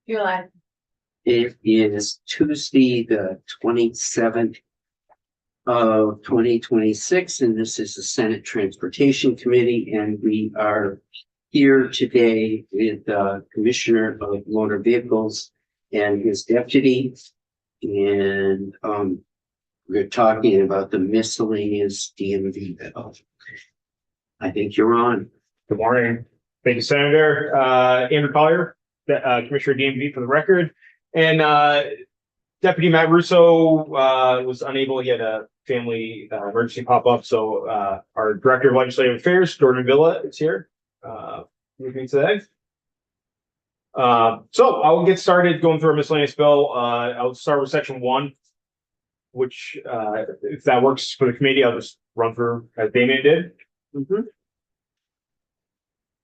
You're live. It is Tuesday, the 27th of 2026, and this is the Senate Transportation Committee, and we are here today with the Commissioner of Motor Vehicles and his deputy, and we're talking about the miscellaneous DMV bill. I think you're on. Good morning. Thank you, Senator. Andrew Collier, Commissioner of DMV for the record. And Deputy Matt Russo was unable. He had a family emergency pop up. So our Director of Legislative Affairs, Jordan Villa, is here with me today. So I will get started going through our miscellaneous bill. I'll start with section 1, which if that works for the committee, I'll just run through as Damien did. Mm-hmm.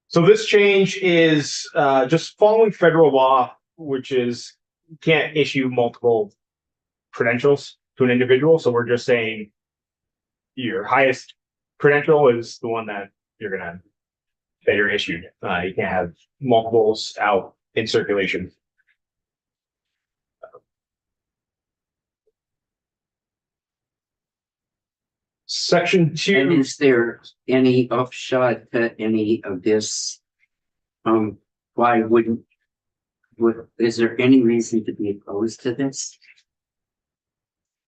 So this change is just following federal law, which is you can't issue multiple credentials to an individual. So we're just saying your highest credential is the one that you're issued. You can't have multiples out in circulation. Section 2. And is there any upshot to any of this? Why is there any reason to be opposed to this?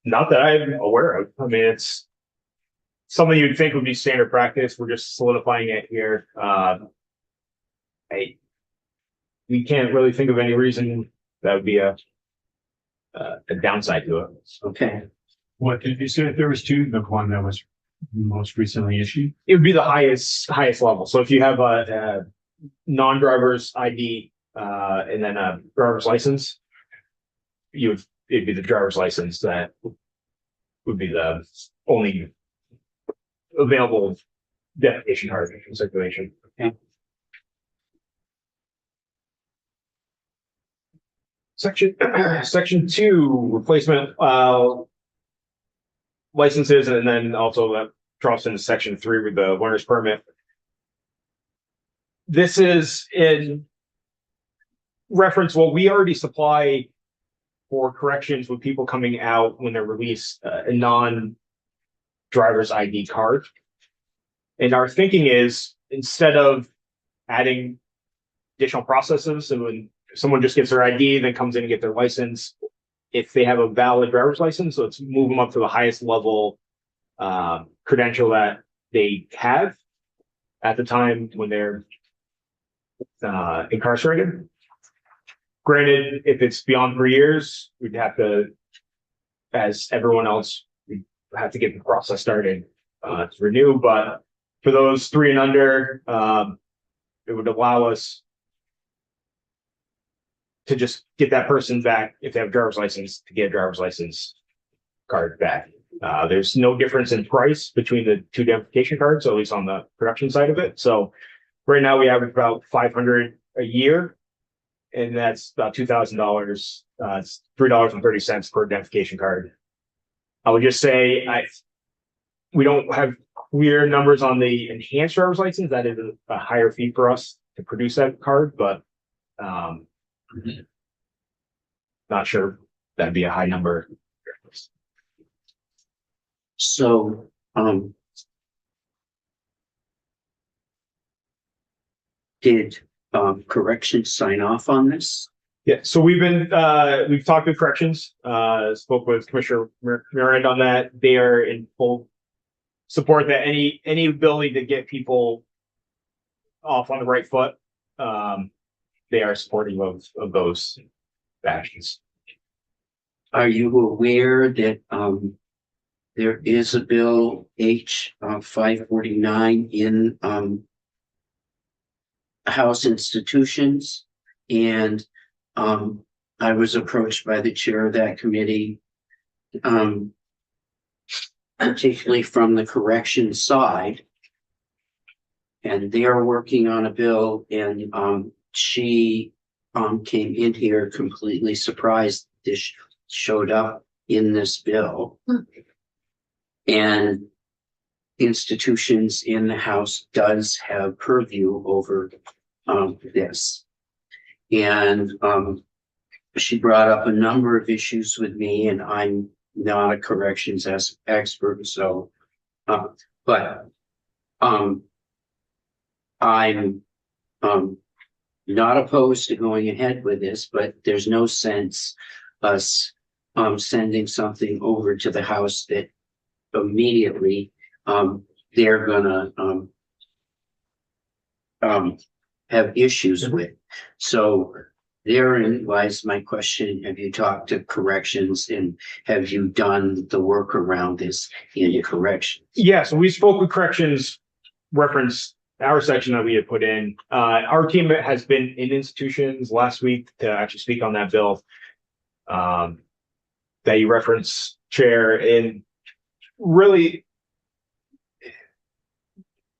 Not that I'm aware of. I mean, it's something you'd think would be standard practice. We're just solidifying it here. We can't really think of any reason that would be a downside to it. Okay. What did you say if there was two? The one that was most recently issued? It would be the highest level. So if you have a non-driver's ID and then a driver's license, it'd be the driver's license that would be the only available identification card in circulation. Okay. Section 2, replacement licenses, and then also that drops into section 3 with the learner's permit. This is in reference, well, we already supply for corrections with people coming out when they're released a non-driver's ID card. And our thinking is instead of adding additional processes, so when someone just gets their ID, then comes in and get their license, if they have a valid driver's license, let's move them up to the highest level credential that they have at the time when they're incarcerated. Granted, if it's beyond 3 years, we'd have to, as everyone else, we have to get the process started to renew. But for those 3 and under, it would allow us to just get that person back, if they have a driver's license, to get a driver's license card back. There's no difference in price between the 2 identification cards, at least on the production side of it. So right now we average about $500 a year, and that's about $2,000. It's $3.30 per identification card. I would just say we don't have clear numbers on the enhanced driver's license. That is a higher fee for us to produce that card, but not sure that'd be a high number. So, did corrections sign off on this? Yeah, so we've talked with corrections, spoke with Commissioner Miranda on that. They are in full support that any ability to get people off on the right foot, they are supportive of those actions. Are you aware that there is a bill H 549 in House institutions, and I was approached by the chair of that committee, particularly from the corrections side, and they are working on a bill, and she came in here completely surprised this showed up in this bill. And institutions in the House does have purview over this. And she brought up a number of issues with me, and I'm not a corrections expert, so, but, I'm, not opposed to going ahead with this, but there's no sense us, sending something over to the House that immediately, they're gonna, have issues with. So therein lies my question. Have you talked to corrections, and have you done the work around this in corrections? Yeah, so we spoke with corrections, reference our section that we had put in. Our team has been in institutions last week to actually speak on that bill. That you reference, Chair, and really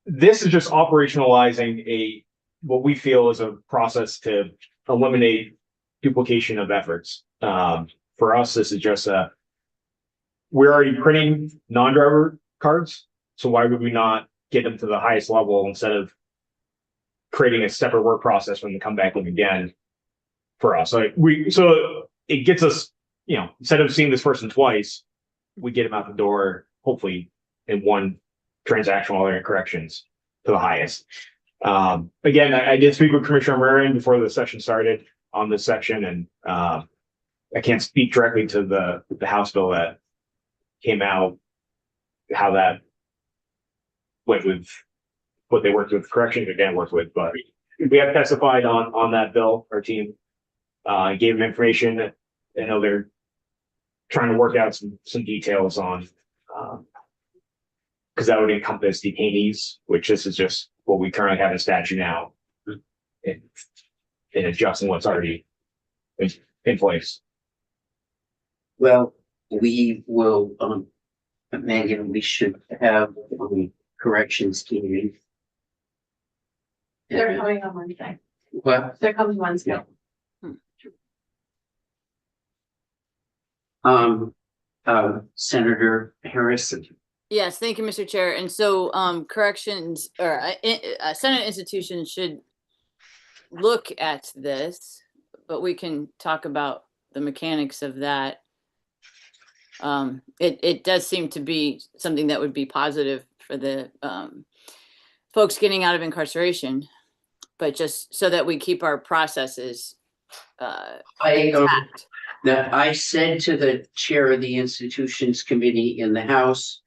this is just operationalizing what we feel is a process to eliminate duplication of efforts. For us, this is just we're already printing non-driver cards, so why would we not get them to the highest level instead of creating a separate work process when they come back in again for us? So it gets us, instead of seeing this person twice, we get them out the door, hopefully in one transaction while they're in corrections to the highest. Again, I did speak with Commissioner Marion before the session started on this section, and I can't speak directly to the House bill that came out, how that went with what they worked with corrections or Dan worked with, but we have testified on that bill. Our team gave them information. I know they're trying to work out some details on because that would encompass detainees, which this is just what we currently have in statute now, and adjusting what's already in place. Well, we will, Megan, we should have corrections team. They're coming on Wednesday. Well, They're coming Wednesday. Senator Harrison. Yes, thank you, Mr. Chair. And so corrections or Senate institutions should look at this, but we can talk about the mechanics of that. It does seem to be something that would be positive for the folks getting out of incarceration, but just so that we keep our processes intact. I said to the chair of the institutions committee in the House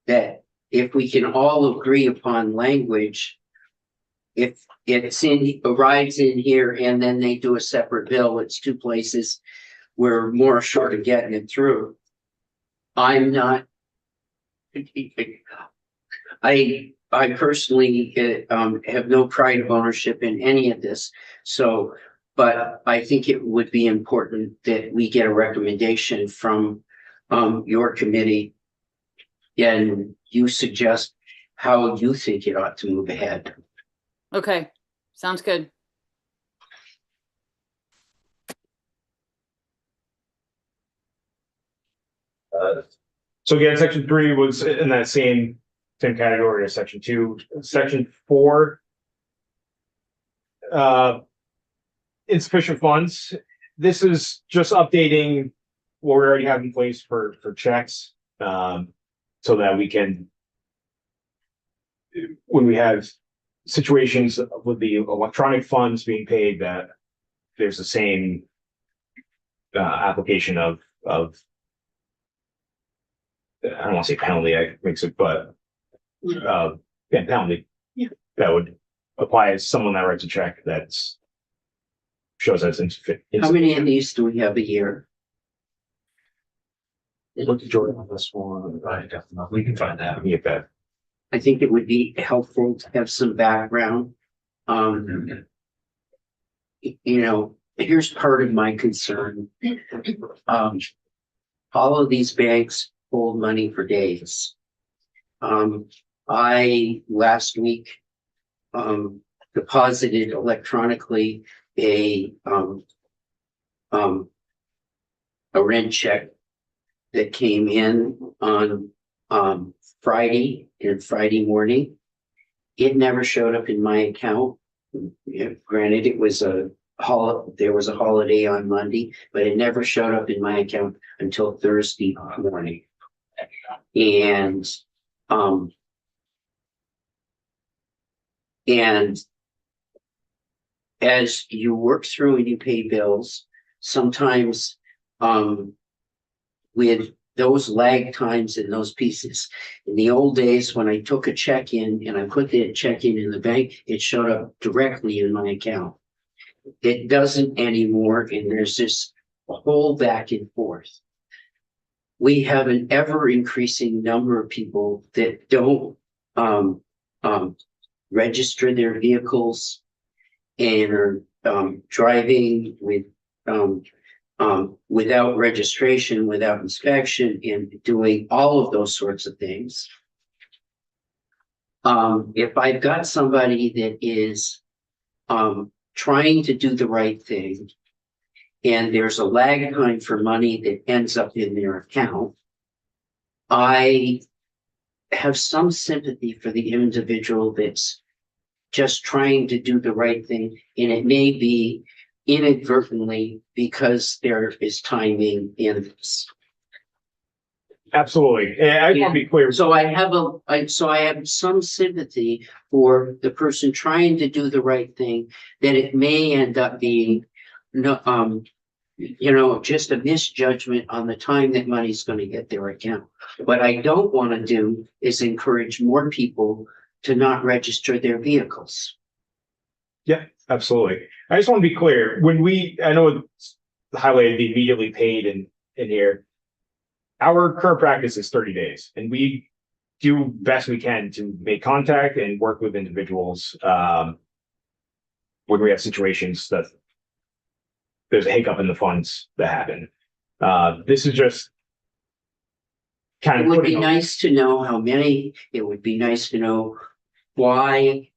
that if we can all agree upon language, if it's arrives in here and then they do a separate bill, it's two places, we're more short of getting it through. I'm not, I personally have no pride of ownership in any of this. So, but I think it would be important that we get a recommendation from your committee, and you suggest how you think it ought to move ahead. Okay, sounds good. So again, section 3 was in that same category as section 2. Section 4, insufficient funds. This is just updating what we already have in place for checks, so that we can, when we have situations with the electronic funds being paid, that there's the same application of I don't want to say penalty, I makes it, but penalty that would apply as someone that writes a check that's shows us insufficient. How many of these do we have a year? Look at Jordan on this one. Right, definitely. We can find that. Get that. I think it would be helpful to have some background. Here's part of my concern. All of these banks hold money for days. I last week deposited electronically a rent check that came in on Friday and Friday morning. It never showed up in my account. Granted, it was a there was a holiday on Monday, but it never showed up in my account until Thursday morning. And, and as you work through and you pay bills, sometimes, with those lag times and those pieces. In the old days, when I took a check in and I put that check in the bank, it showed up directly in my account. It doesn't anymore, and there's this whole back and forth. We have an ever increasing number of people that don't register their vehicles and are driving without registration, without inspection, and doing all of those sorts of things. If I've got somebody that is trying to do the right thing, and there's a lag time for money that ends up in their account, I have some sympathy for the individual that's just trying to do the right thing, and it may be inadvertently because there is timing in this. Absolutely. And I want to be clear. So I have some sympathy for the person trying to do the right thing, that it may end up being just a misjudgment on the time that money's going to hit their account. What I don't want to do is encourage more people to not register their vehicles. Yeah, absolutely. I just want to be clear. I know it's highlighted the immediately paid in here. Our current practice is 30 days, and we do best we can to make contact and work with individuals when we have situations that there's a hiccup in the funds that happen. This is just kind of. It would be nice to know how many. It would be nice to know why.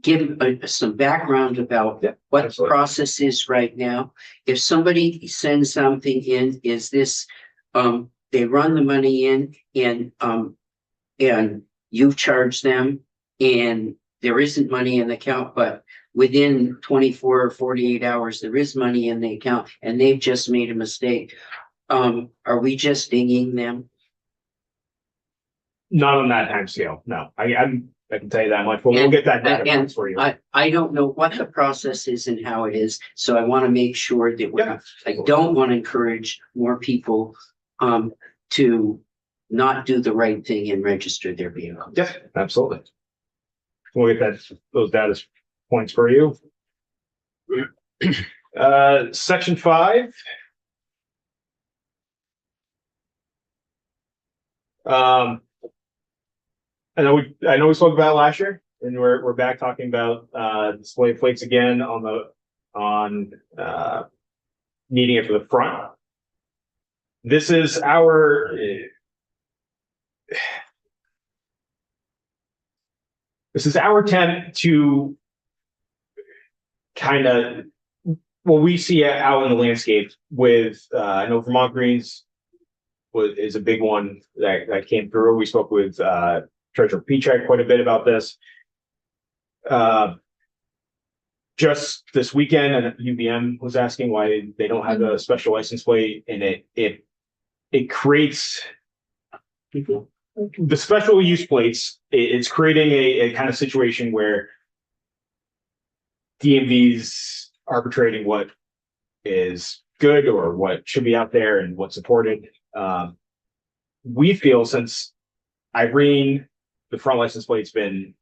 Give some background about what the process is right now. If somebody sends something in, is this, they run the money in and you charge them and there isn't money in the account, but within 24 or 48 hours, there is money in the account and they've just made a mistake. Are we just dinging them? Not on that time scale. No, I can tell you that much, but we'll get that data for you. I don't know what the process is and how it is, so I want to make sure that I don't want to encourage more people to not do the right thing and register their vehicle. Yeah, absolutely. We'll get those data points for you. Section 5. I know we spoke about it last year, and we're back talking about display plates again on needing it for the front. This is our attempt to kind of what we see out in the landscape with I know Vermont Greens is a big one that came through. We spoke with Treasurer Pichak quite a bit about this. Just this weekend, and UVM was asking why they don't have a special license plate, and it creates the special use plates. It's creating a kind of situation where DMV's arbitrating what is good or what should be out there and what's supported. We feel since Irene, the front license plate's been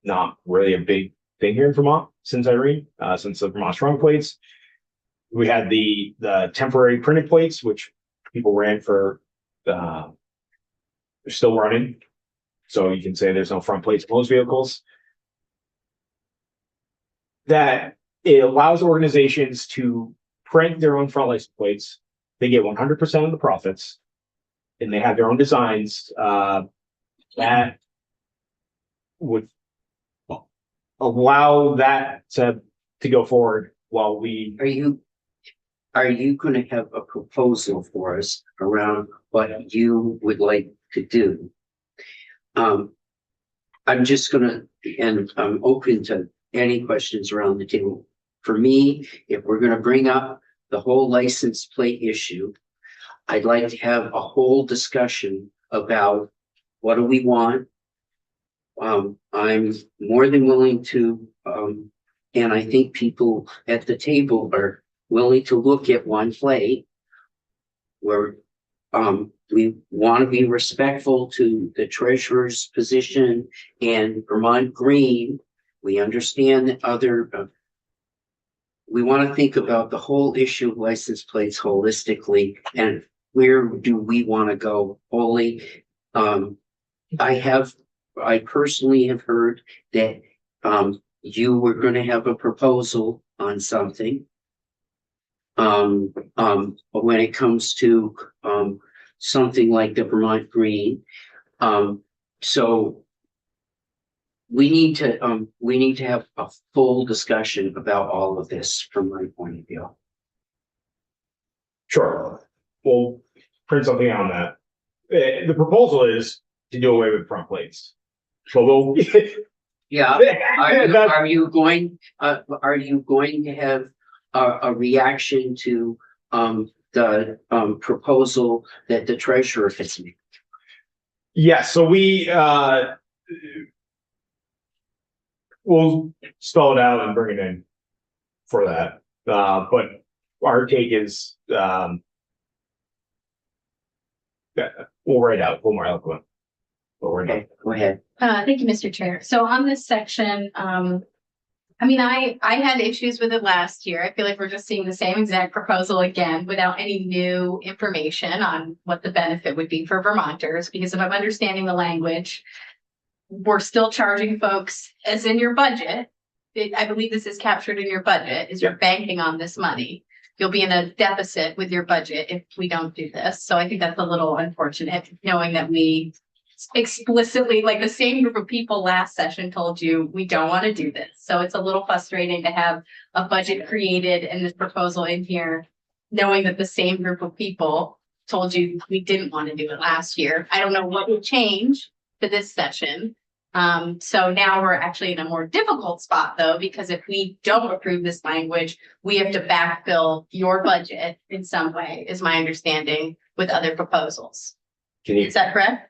not really a big thing here in Vermont since Irene, since the Vermont strong plates. We had the temporary printed plates, which people ran for, they're still running. So you can say there's no front plates for most vehicles. That it allows organizations to print their own front license plates. They get 100% of the profits, and they have their own designs that would allow that to go forward while we. Are you going to have a proposal for us around what you would like to do? I'm just going to, and I'm open to any questions around the table. For me, if we're gonna bring up the whole license plate issue, I'd like to have a whole discussion about what do we want. I'm more than willing to, and I think people at the table are willing to look at one plate where we want to be respectful to the treasurer's position and Vermont Green. We understand that we want to think about the whole issue of license plates holistically and where do we want to go wholly. I personally have heard that you were going to have a proposal on something. When it comes to something like the Vermont Green. So we need to have a full discussion about all of this from my point of view. Sure. We'll print something on that. The proposal is to do away with front plates. So we'll. Yeah, are you going to have a reaction to the proposal that the treasurer has made? Yes, so we'll spell it out and bring it in for that. But our take is we'll write out a little more eloquent. But we're not. Okay, go ahead. Thank you, Mr. Chair. So on this section, I mean, I had issues with it last year. I feel like we're just seeing the same exact proposal again without any new information on what the benefit would be for Vermonters. Because if I'm understanding the language, we're still charging folks as in your budget. I believe this is captured in your budget, is you're banking on this money. You'll be in a deficit with your budget if we don't do this. So I think that's a little unfortunate, knowing that we explicitly, like the same group of people last session told you we don't want to do this. So it's a little frustrating to have a budget created and this proposal in here, knowing that the same group of people told you we didn't want to do it last year. I don't know what would change for this session. So now we're actually in a more difficult spot though, because if we don't approve this language, we have to backfill your budget in some way, is my understanding, with other proposals. Is that correct?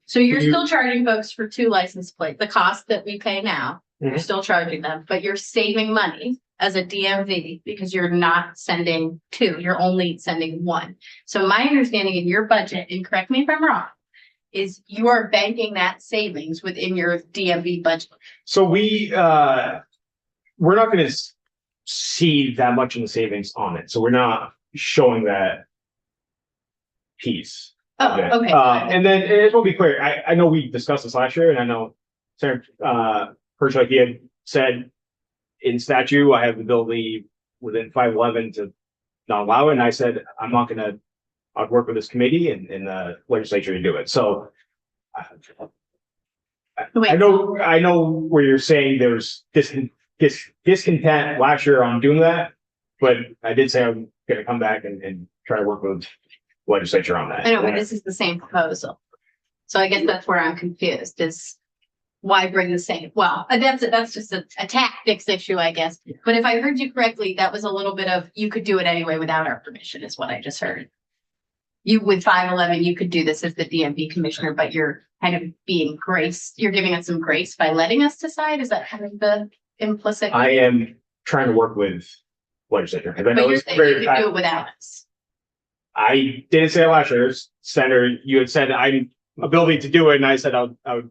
So you're still charging folks for 2 license plates, the cost that we pay now, you're still charging them, but you're saving money as a DMV because you're not sending 2, you're only sending 1. So my understanding in your budget, and correct me if I'm wrong, is you are banking that savings within your DMV budget. So we're not going to see that much in the savings on it. So we're not showing that piece. Oh, okay. And then it will be clear. I know we discussed this last year, and I know Senator Hirsch, he had said in statute, I have the ability within 511 to not allow it. And I said, I'm not going to, I'd work with this committee and the legislature to do it. So I know where you're saying there's discontent last year on doing that, but I did say I'm going to come back and try to work with legislature on that. I know, but this is the same proposal. So I guess that's where I'm confused, is why bring the same? Well, that's just a tactics issue, I guess. Yeah. But if I heard you correctly, that was a little bit of, you could do it anyway without our permission, is what I just heard. You, with 511, you could do this as the DMV commissioner, but you're kind of being grace, you're giving us some grace by letting us decide? Is that kind of the implicit? I am trying to work with legislature. Because I know But you're it's saying you very could do it without us. I didn't say it last year. Senator, you had said I'm ability to do it, and I said I would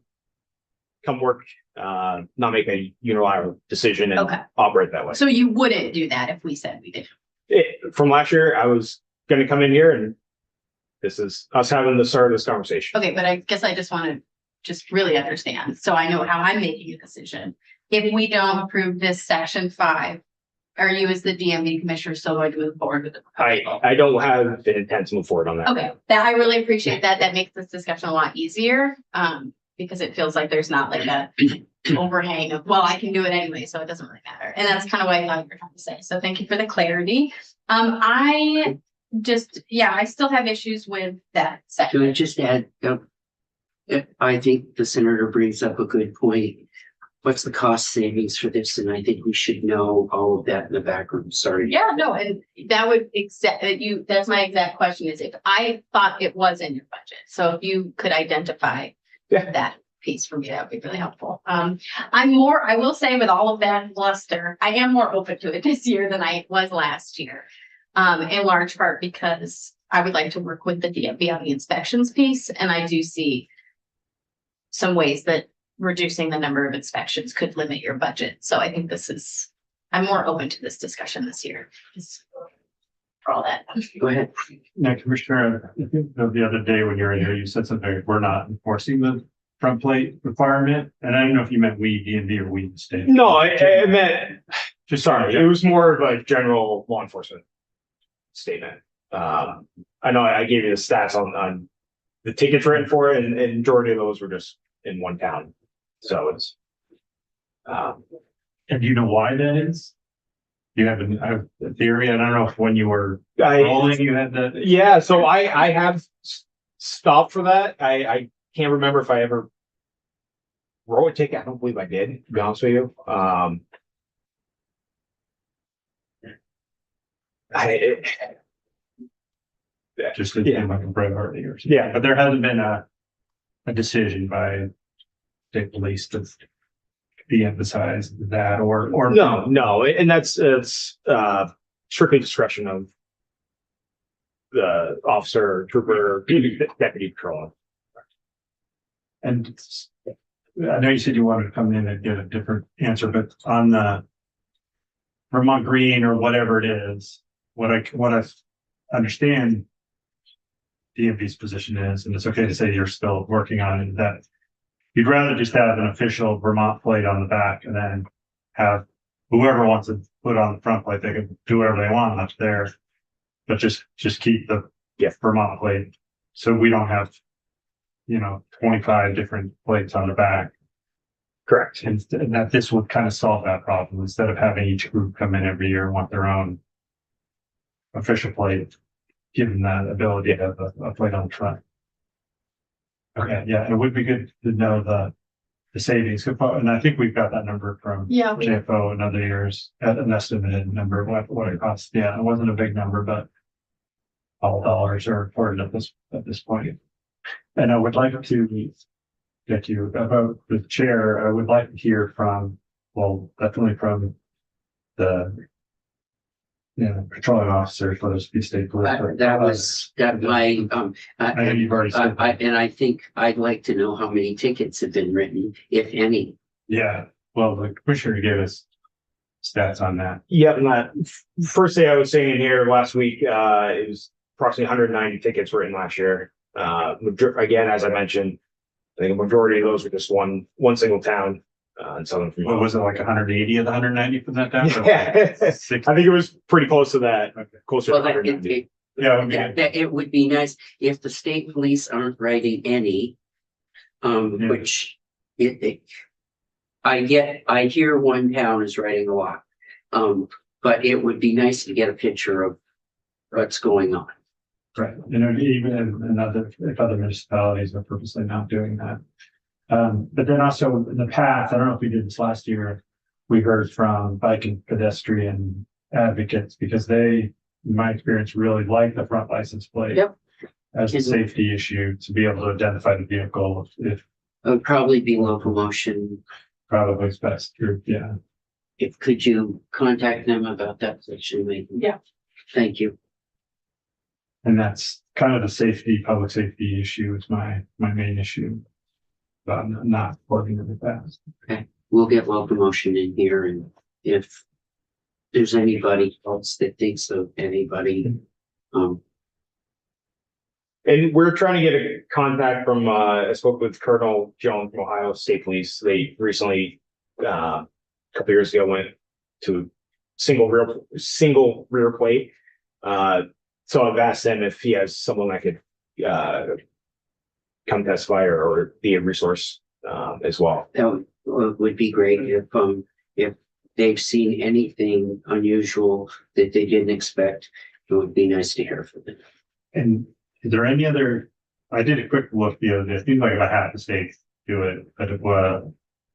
come work, not make a unilateral decision and Okay. operate that way. So you wouldn't do that if we said we did. From last year, I was going to come in here, and this is us having the start of this conversation. Okay, but I guess I just want to just really understand, so I know how I'm making a decision. If we don't approve this section 5, are you as the DMV commissioner still going to move forward with the proposal? I don't have the intent to move forward on that. Okay, that I really appreciate that. That makes this discussion a lot easier, because it feels like there's not like a overhang of, well, I can do it anyway, so it doesn't really matter. And that's kind of what I thought you were trying to say. So thank you for the clarity. I still have issues with that section. Can I just add, I think the senator brings up a good point. what's the cost savings for this? And I think we should know all of that in the background. Sorry. Yeah, no, and that would that's my exact question is if I thought it was in your budget. So if you could identify Yeah. that piece for me, that would be really helpful. I will say with all of that bluster, I am more open to it this year than I was last year. In large part because I would like to work with the DMV on the inspections piece, and I do see some ways that reducing the number of inspections could limit your budget. So I think I'm more open to this discussion this year. Just for all that. Go ahead. Now, Commissioner, I think the other day when you were here, you said something, we're not enforcing the front plate requirement. And I don't know if you meant we, DMV, or we, the state. No, I meant, Just sorry, it was more of a general law enforcement statement. I know I gave you the stats on the tickets written for it, and majority of those were just in one town. So it's, And do you know why that is? Do you have a theory? I don't know if when you were I, rolling, you had that. yeah, so I have stopped for that. I can't remember if I ever wrote a ticket. I don't believe I did, to be honest with you. Just to Yeah. like a priority or something. Yeah. But there hasn't been a decision by state police to de-emphasize that or. No, and that's it's strictly discretion of the officer, trooper, deputy patrol. And I know you said you wanted to come in and get a different answer, but on the Vermont Green or whatever it is, what I understand DMV's position is, and it's okay to say you're still working on it, that you'd rather just have an official Vermont plate on the back and then have whoever wants to put on the front plate, they can do whatever they want up there. But just keep the Vermont plate. So we don't have, 25 different plates on the back. Correct. And that this would kind of solve that problem instead of having each group come in every year and want their own official plate, give them that ability to have a plate on the front. Okay, yeah, it would be good to know the savings, and I think we've got that number from Yeah. JFO and other years at an estimated number of what it costs. Yeah, it wasn't a big number, but all dollars are reported at this point. And I would like to get you about the chair. I would like to hear from, well, definitely from the patrolling officers, whether it be state police. or I know you've already said that. And I think I'd like to know how many tickets have been written, if any. Yeah, well, the commissioner gave us stats on that. Yeah, and that first day I was saying here last week, it was approximately 190 tickets written last year. Again, as I mentioned, I think a majority of those were just one single town, and some of them. What was it, like 180 of the 190 from that down? Yeah, I think it was pretty close to that, Okay. closer to Well, 190. Yeah, okay. it would be nice if the state police aren't writing any. Yeah. Which I hear one town is writing a lot. But it would be nice to get a picture of what's going on. Right, even if other municipalities are purposely not doing that. But then also in the past, I don't know if we did this last year, we heard from bike and pedestrian advocates because they, in my experience, really like the front license plate. Yep. As a safety issue to be able to identify the vehicle if It would probably be locomotion. probably it's best through, yeah. Could you contact them about that section, maybe? Yeah. Thank you. And that's kind of the public safety issue is my main issue. But I'm not working in the past. We'll get locomotion in here, and if there's anybody else that thinks of anybody, And we're trying to get a contact from, I spoke with Colonel Jones from Ohio State Police. They recently, a couple years ago, went to single rear plate. So I've asked them if he has someone that could, come testify or be a resource, as well. that would be great if they've seen anything unusual that they didn't expect. It would be nice to hear from them. And is there any other, I did a quick look the other day, it seems like about half the states do it, but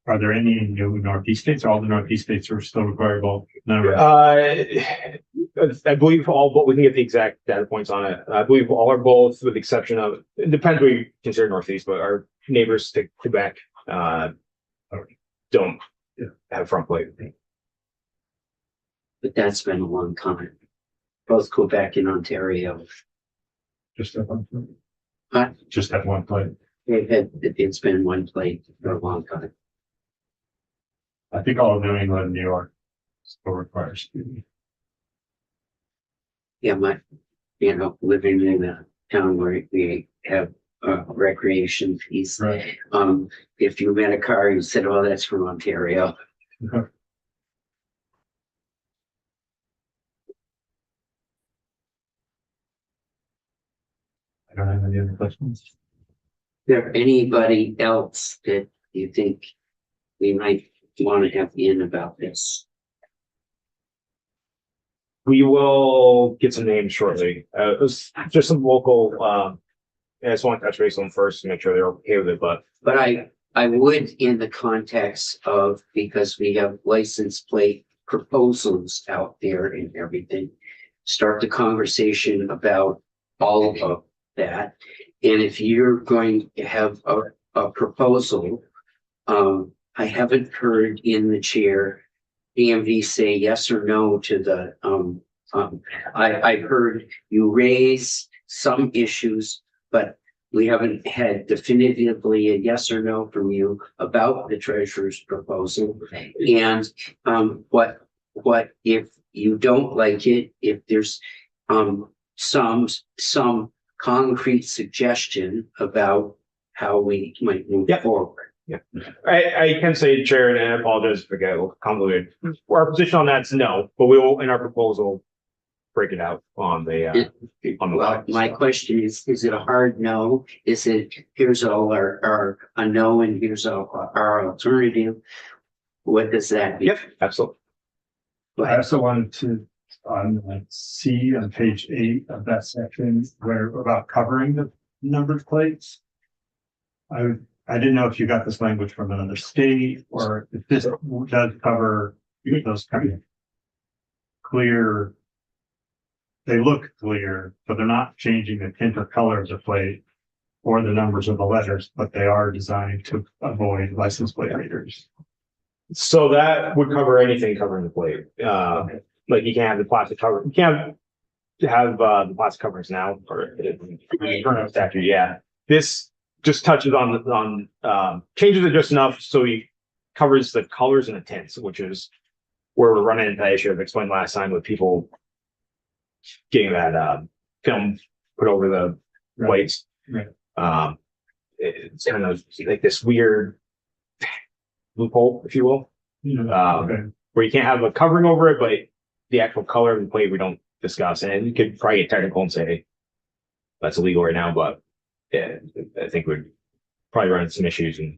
Are there any new Northeast states? All the Northeast states are still required both? No, I believe all, but we can get the exact data points on it. I believe all are both, with the exception of, it depends what you consider Northeast, but our neighbors to Quebec, don't have front plate. But that's been a long time. Both Quebec and Ontario. just at one plate. Huh? Just at one plate. It's been one plate for a long time. I think all of New England, New York still requires speed. Yeah, living in a town where we have a recreation piece. Right. If you met a car, you said, "Oh, that's from Ontario." Okay. I don't have any other questions. Is there anybody else that you think we might want to have in about this? We will get some names shortly. It was just some local, I just want to touch base on first to make sure they're okay with it, but But I would, in the context of, because we have license plate proposals out there and everything, start the conversation about all of that. And if you're going to have a proposal, I haven't heard in the chair DMV say yes or no to the, I heard you raise some issues, but we haven't had definitively a yes or no from you about the treasurer's proposal. And, what if you don't like it, if there's, some concrete suggestion about how we might move Yep. forward. I can say, Chair, and I apologize if I get a little convoluted. Our position on that's no, but we will, in our proposal, break it out on the, on the Well, line. my question is it a hard no? Is it, here's all our, a no, and here's our alternative? What does that mean? Yep, absolutely. I also wanted to, on C on page 8 of that section, where about covering the numbered plates. I didn't know if you got this language from another state, or if this does cover those kind of clear. They look clear, but they're not changing the tint or color of the plate or the numbers of the letters, but they are designed to avoid license plate readers. So that would cover anything covering the plate. Like you can't have the plastic cover, you can't have the plastic coverings now, or current statute, yeah. This just touches on changes it just enough so he covers the colors and the tints, which is where we're running into that issue I've explained last time with people getting that film put over the plates. Right. It's kind of like this weird loophole, if you will, Okay. where you can't have a covering over it, but the actual color of the plate we don't discuss. And you could probably get technical and say that's illegal right now, but yeah, I think we'd probably run into some issues and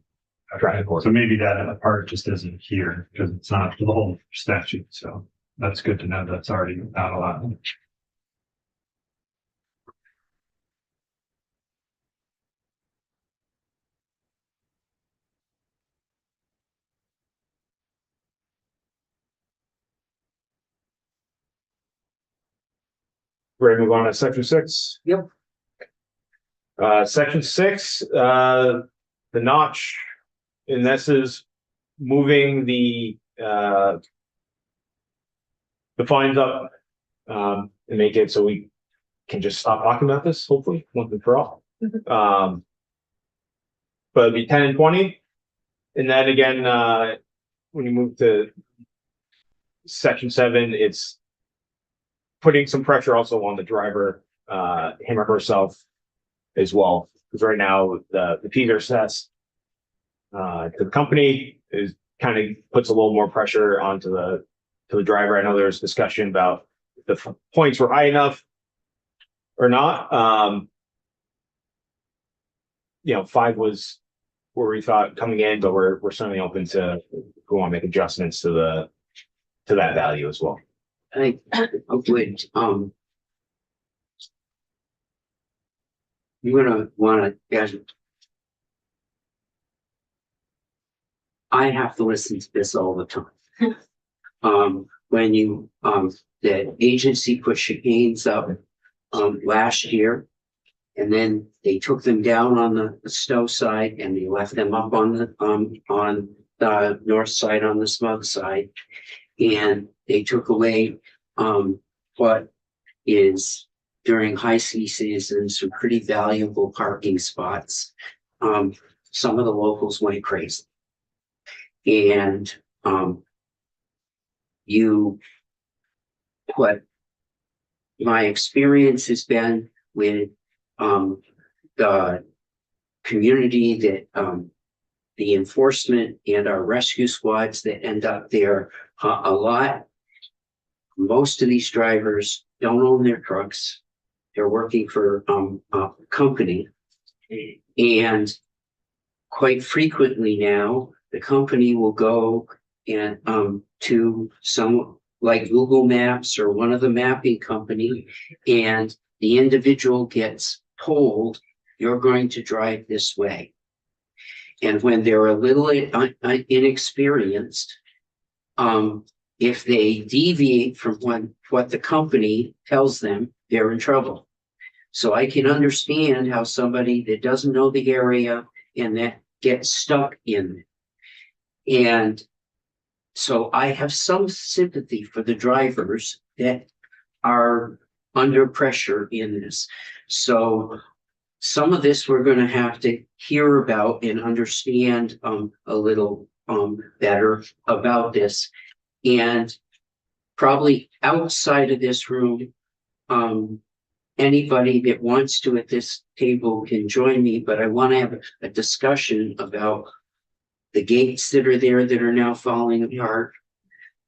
try to court. So maybe that part just isn't here because it's not the whole statute. So that's good to know. That's already not allowed. We're gonna move on to section 6. Yep. Section 6, the notch, and this is moving the fines up, and make it so we can just stop talking about this, hopefully, once and for all. But it'd be 10 and 20. And then again, when you move to section 7, it's putting some pressure also on the driver, him or herself as well. Because right now the fees are assessed to the company is kind of puts a little more pressure onto the driver. I know there's discussion about the points were high enough or not. 5 was where we thought coming in, but we're certainly open to go on make adjustments to that value as well. I would, you're gonna wanna, I have to listen to this all the time. When you, the agency put chicanes up, last year. And then they took them down on the Stowe side and they left them up on the north side, on the Smug side. And they took away, what is during high season, some pretty valuable parking spots. Some of the locals went crazy. And, what my experience has been with, the community that, the enforcement and our rescue squads that end up there, a lot. Most of these drivers don't own their trucks. They're working for, a company. And quite frequently now, the company will go and, to some, like Google Maps or one of the mapping company, and the individual gets told, you're going to drive this way. And when they're a little inexperienced, if they deviate from what the company tells them, they're in trouble. So I can understand how somebody that doesn't know the area and that gets stuck in it. And so I have some sympathy for the drivers that are under pressure in this. So some of this we're going to have to hear about and understand a little better about this. And probably outside of this room, anybody that wants to at this table can join me, but I want to have a discussion about the gates that are there that are now falling apart.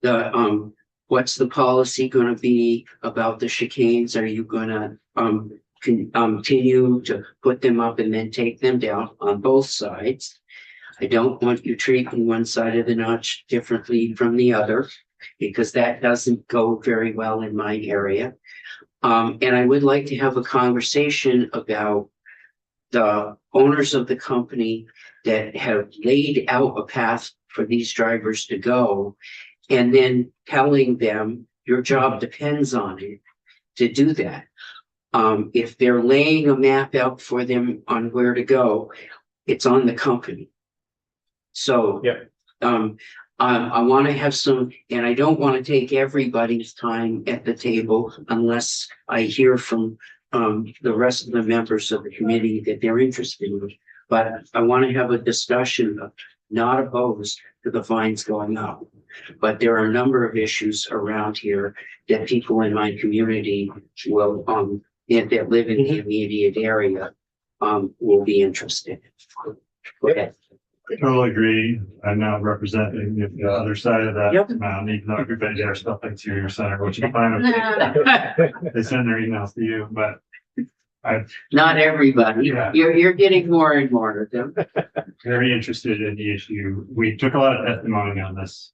The what's the policy going to be about the chicanes? Are you going to continue to put them up and then take them down on both sides? I don't want you treating one side of the notch differently from the other, because that doesn't go very well in my area. And I would like to have a conversation about the owners of the company that have laid out a path for these drivers to go, and then telling them your job depends on it to do that. If they're laying a map out for them on where to go, it's on the company. So, Yeah. I want to have some, and I don't want to take everybody's time at the table unless I hear from the rest of the members of the committee that they're interested in. But I want to have a discussion of, not opposed to the fines going up. But there are a number of issues around here that people in my community will, that live in the immediate area, will be interested. Go ahead. I totally agree. I'm now representing the other side of that Yep. mountain, even though everybody there still thinks you're your center, which is fine. with me. They send their emails to you, but Not everybody. Yeah. You're getting more and more of them. very interested in the issue. We took a lot of testimony on this.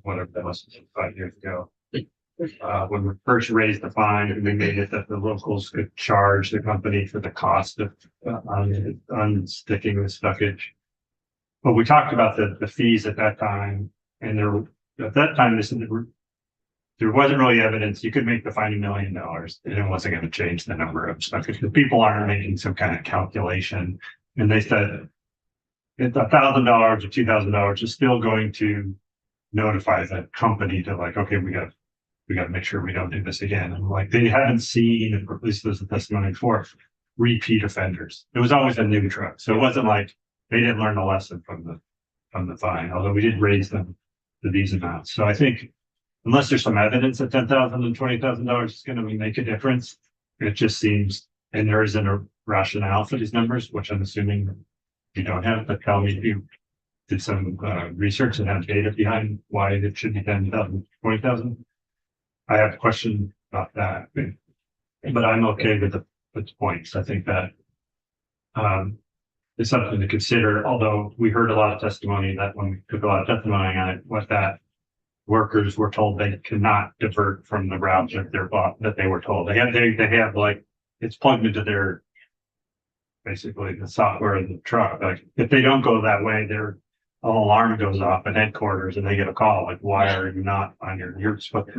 Whatever that was, 5 years ago. When we first raised the fine, and we made it that the locals could charge the company for the cost of unsticking the stuckage. But we talked about the fees at that time, and at that time, there wasn't really evidence. You could make the fine $1 million, and it wasn't going to change the number of stuckage. The people aren't making some kind of calculation, and they said $1,000 or $2,000 is still going to notify the company to, like, okay, we got to make sure we don't do this again. And like, they haven't seen, at least there's a testimony for, repeat offenders. It was always a new truck. So it wasn't like they didn't learn a lesson from the fine, although we did raise them to these amounts. So I think unless there's some evidence that $10,000 and $20,000 is going to make a difference, it just seems, and there isn't a rationale for these numbers, which I'm assuming you don't have, but tell me if you did some research and have data behind why it should be $10,000, $20,000. I have a question about that, but I'm okay with the points. I think that is something to consider, although we heard a lot of testimony that when we took a lot of testimony on it, was that workers were told they cannot divert from the route that they were told. They have like, it's plugged into their, basically the software of the truck. Like if they don't go that way, they're alarm goes off at headquarters and they get a call, like, why are you not on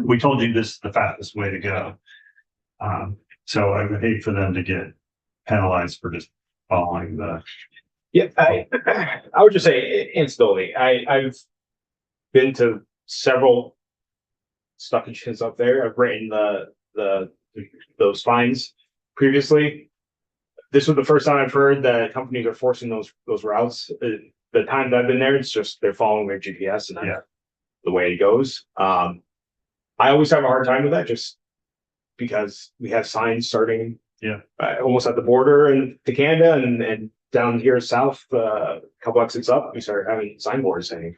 we told you this is the fastest way to go. So I would hate for them to get penalized for just following the, Yeah, I would just say instantly, I've been to several stoppages up there. I've written those fines previously. This was the first time I've heard that companies are forcing those routes. The times I've been there, it's just they're following their GPS and that's the way it goes. I always have a hard time with that just because we have signs starting almost at the border and to Canada and down here south, a couple exits up, we started having signboards saying,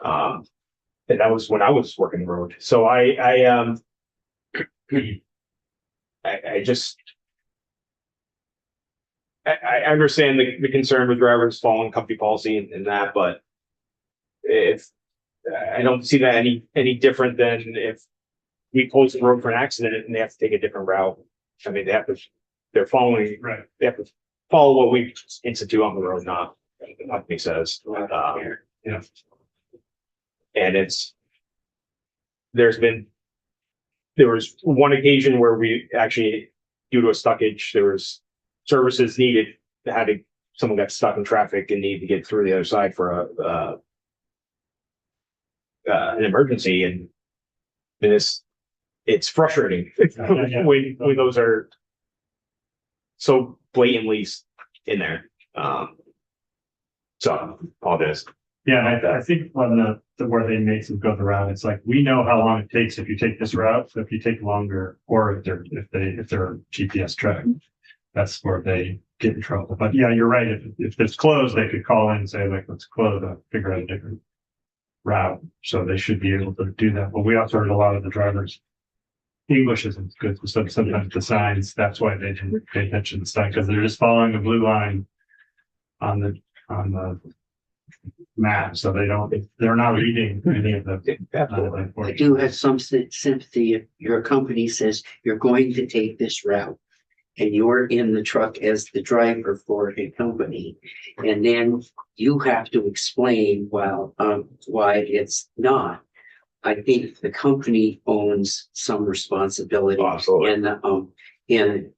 and that was when I was working the road. So I understand the concern with drivers following company policy and that, but if I don't see that any different than if we close the road for an accident and they have to take a different route. I mean, they're following, right. they have to follow what we institute on the road, not what the company says. Yeah. And there was one occasion where we actually, due to a stuckage, there was services needed, someone got stuck in traffic and needed to get through the other side for an emergency. And it's frustrating when those are so blatantly in there. So apologize. Yeah, and I think when where they make them go the route, it's like, we know how long it takes if you take this route. So if you take longer, or if they're GPS tracked, that's where they get in trouble. But yeah, you're right. If it's closed, they could call in and say, like, let's close it, figure out a different route. So they should be able to do that. But we also heard a lot of the drivers, English isn't good. So sometimes the signs, that's why they didn't pay attention to the sign, because they're just following the blue line on the map. So they're not reading any of the. I do have some sympathy if your company says you're going to take this route and you're in the truck as the driver for a company, and then you have to explain, why it's not. I think the company owns some responsibility. Absolutely. And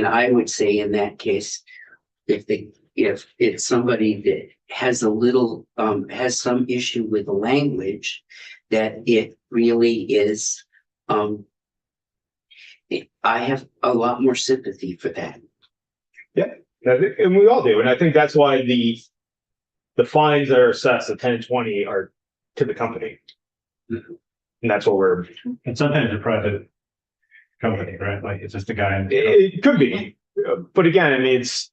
I would say in that case, if it's somebody that has has some issue with the language, that it really is, I have a lot more sympathy for that. Yeah, and we all do. And I think that's why the fines that are assessed at 10 and 20 are to the company. And that's what and sometimes a private company, right? Like, it's just a guy. it could be. But again, I mean, it's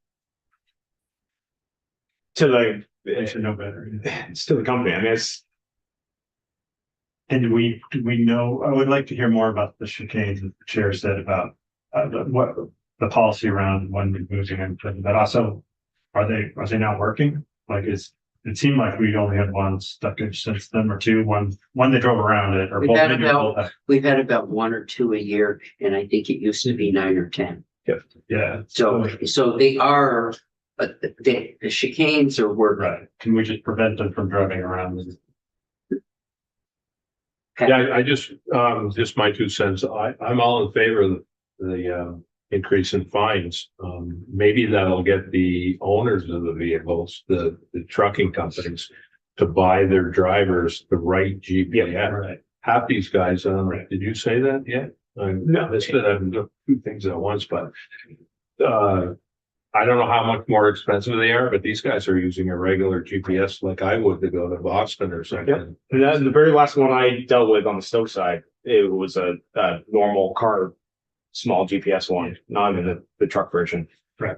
to They should know better. it's to the company. I mean, And do we know, I would like to hear more about the chicanes that the chair said about what the policy around when we're moving and but also, are they not working? Like, it seemed like we only had one stuckage since then, or two, one they drove around it, or We've both. had maybe both. We've had about 1 or 2 a year, and I think it used to be 9 or 10. Yeah. So they are, but the chicanes are working. Right. Can we just prevent them from driving around? Yeah, I just my 2 cents. I'm all in favor of the increase in fines. Maybe that'll get the owners of the vehicles, the trucking companies, to buy their drivers the right GPS. Yeah, right. Half these guys, did you say that yet? No. I missed it. I've done 2 things at once, but I don't know how much more expensive they are, but these guys are using a regular GPS like I would to go to Boston or something. And then the very last one I dealt with on the Stowe side, it was a normal car, small GPS one, not in the truck version. Right.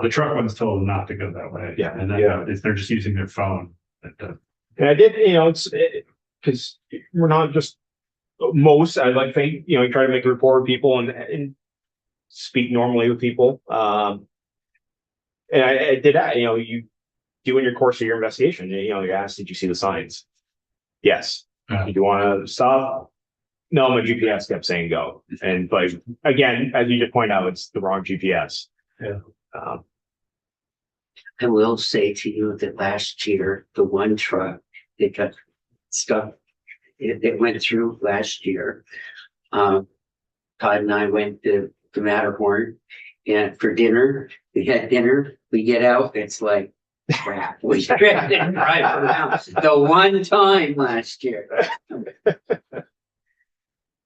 The truck one's told not to go that way. Yeah. And then if they're just using their phone. And I did, it's because we're not just I like think, you try to make a rapport with people and speak normally with people. And I did that, you do in your course of your investigation, you asked, did you see the signs? Yes. Yeah. Did you want to stop? No, my GPS kept saying go. And but again, as you just point out, it's the wrong GPS. Yeah. I will say to you that last year, the one truck that got stuck, it went through last year. Todd and I went to the Matterhorn and for dinner, we had dinner, we get out, it's like crap. We had to drive around the one time last year. That's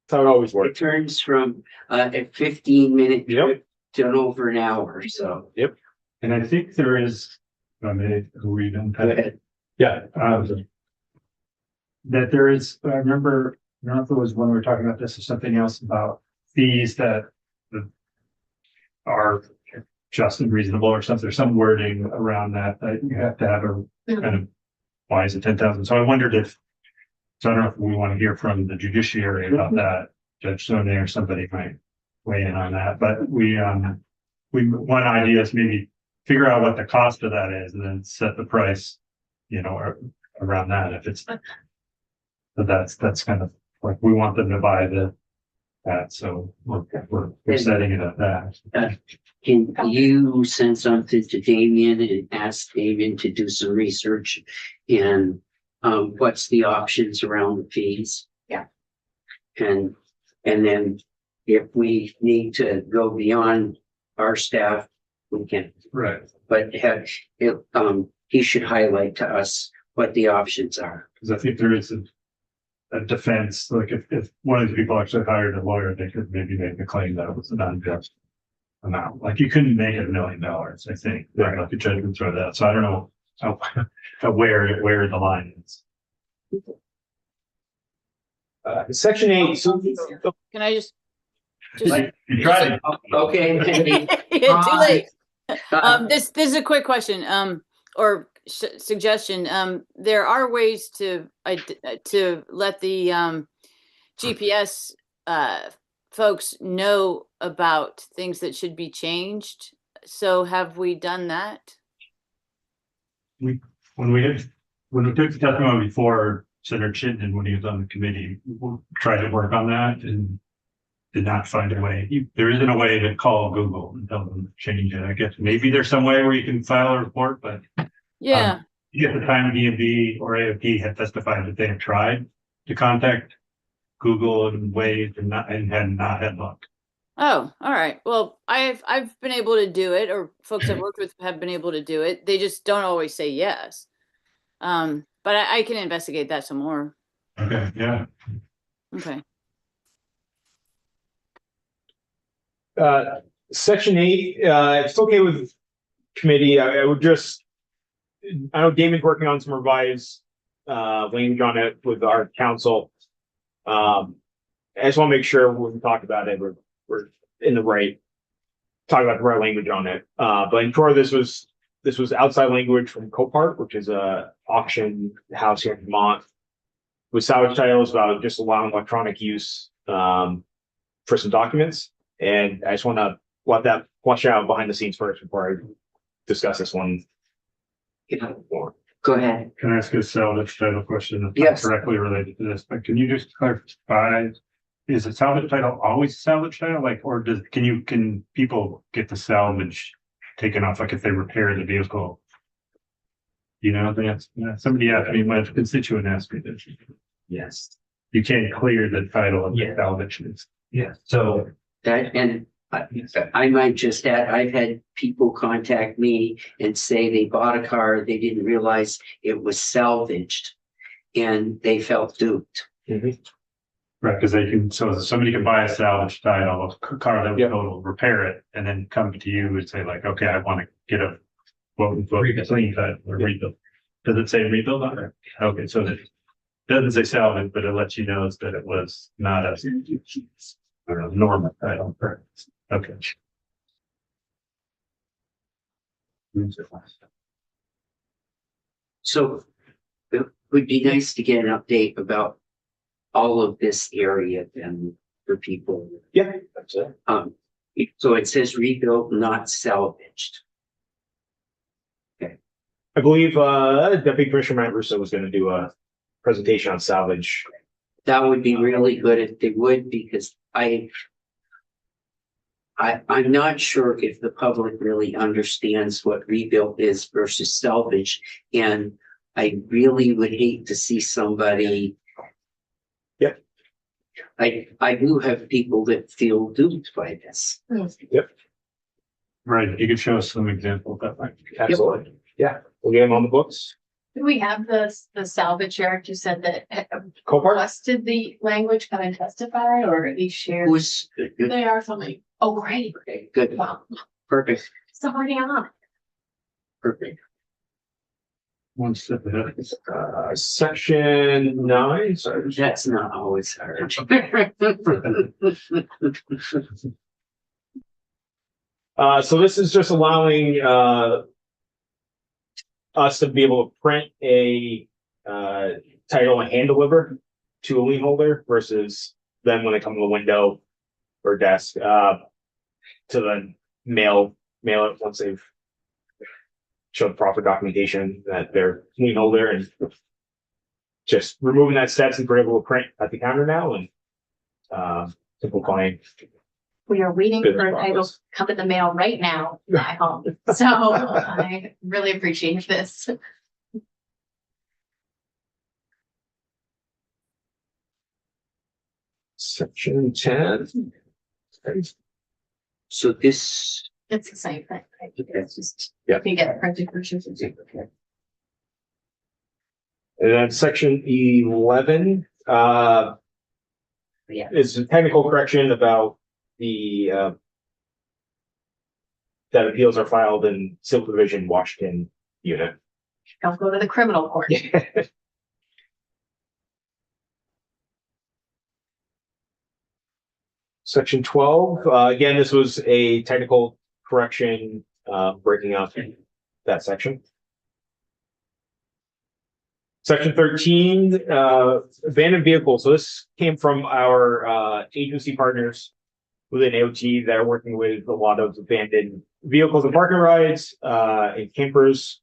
how it always It works. turns from a 15-minute Yep. trip to over an hour, so. And I think there is, I mean, who even, Go ahead. Yeah. that there is, I remember, I don't know if it was when we were talking about this or something else about fees that are just and reasonable or something, there's some wording around that, that you have to have a kind of, why is it 10,000? So I wondered if, so I don't know if we want to hear from the judiciary about that, Judge Sone or somebody might weigh in on that, but one idea is maybe figure out what the cost of that is and then set the price, you know, around that if it's, but that's kind of like, we want them to buy that, so we're setting it at that. Can you send something to Damien and ask Damien to do some research and what's the options around the fees? Yeah. And then if we need to go beyond our staff, we can, Right. but he should highlight to us what the options are. Because I think there is a defense, like if one of the people actually hired a lawyer, they could maybe make a claim that it was an unjust amount. Like you couldn't make it $1 million, I think. Right. Like a judge would throw that. So I don't know where the line is. Section 8. Can I just? Like, you tried. Okay. Yeah, too late. This is a quick question, or suggestion. There are ways to let the GPS folks know about things that should be changed. So have we done that? When we took the testimony before, Senator Chittenden, when he was on the committee, tried to work on that and did not find a way. There isn't a way to call Google and tell them to change it. I guess maybe there's some way where you can file a report, but Yeah. at the time DMV or AOP had testified that they have tried to contact Google and Waze and had not had luck. Oh, all right. Well, I've been able to do it, or folks I've worked with have been able to do it. They just don't always say yes. But I can investigate that some more. Okay, yeah. Okay. Section 8, if it's okay with committee, I would just, I know David's working on some revised language on it with our council. I just want to make sure when we talk about it, we're in the right, talk about the right language on it. But in short, this was outside language from Copart, which is a auction house here in Vermont, with salvage titles about just allowing electronic use for some documents. And I just want to let that flush out behind the scenes first before I discuss this one more. Go ahead. Can I ask a salvage title question that's Yes. not directly related to this, but can you just clarify, is a salvage title always a salvage title? Like, or can people get the salvage taken off, like if they repair the vehicle? You know, somebody asked me, my constituent asked me this. Yes. You can't clear the title of the Yeah. salvage. Yeah, so That, and I might just add, I've had people contact me and say they bought a car, they didn't realize it was salvaged and they felt duped. Right, because so somebody can buy a salvage title, a car that was Yeah. total, repair it, and then come to you and say like, okay, I want to get a clean title or rebuild. Does it say rebuild on it? Okay, so it doesn't say salvage, but it lets you know that it was not a normal title. Okay. So it would be nice to get an update about all of this area and for people. Yeah, that's it. So it says rebuilt, not salvaged. I believe Deputy Commissioner Matt Russo was going to do a presentation on salvage. That would be really good if they would, because I'm not sure if the public really understands what rebuild is versus salvage. And I really would hate to see somebody. Yep. I do have people that feel duped by this. Right, you could show us some examples of that. Absolutely. Yeah, we'll get them on the books. Do we have the salvage yard? You said that Copart? requested the language, can I testify or at least share? Who's, They are something. Oh, great. okay, good, Wow. perfect, It's already on. perfect. One step ahead. Section 9, sorry. That's not always hard. So this is just allowing us to be able to print a title and hand deliver to a lien holder versus then when they come to the window or desk to then mail it once they've showed proper documentation that they're lien holder, and just removing that steps and we're able to print at the counter now and simplifying. We are waiting Business for a title process. to come in the mail right now at home. So I really appreciate this. Section 10. So this, It's the same thing. Right? It's just, Yeah. you can get printed versions. And then section 11, Yeah. is a technical correction about the, that appeals are filed in Civil Division Washington unit. Don't go to the criminal court. Section 12, again, this was a technical correction, breaking out that section. Section 13, abandoned vehicles. So this came from our agency partners within AOT that are working with a lot of abandoned vehicles and parking rides and campers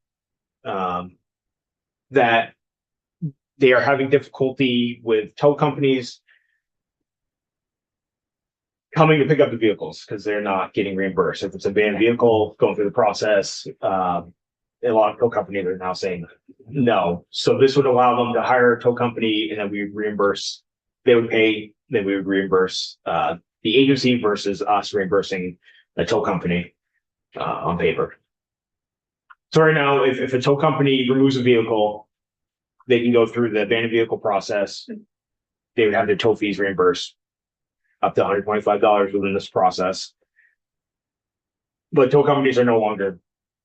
that they are having difficulty with tow companies coming to pick up the vehicles because they're not getting reimbursed. If it's an abandoned vehicle going through the process, a lot of tow companies are now saying no. So this would allow them to hire a tow company and then we would reimburse. They would pay, then we would reimburse the agency versus us reimbursing a tow company on paper. So right now, if a tow company removes a vehicle, they can go through the abandoned vehicle process. They would have their tow fees reimbursed up to $125 within this process. But tow companies are no longer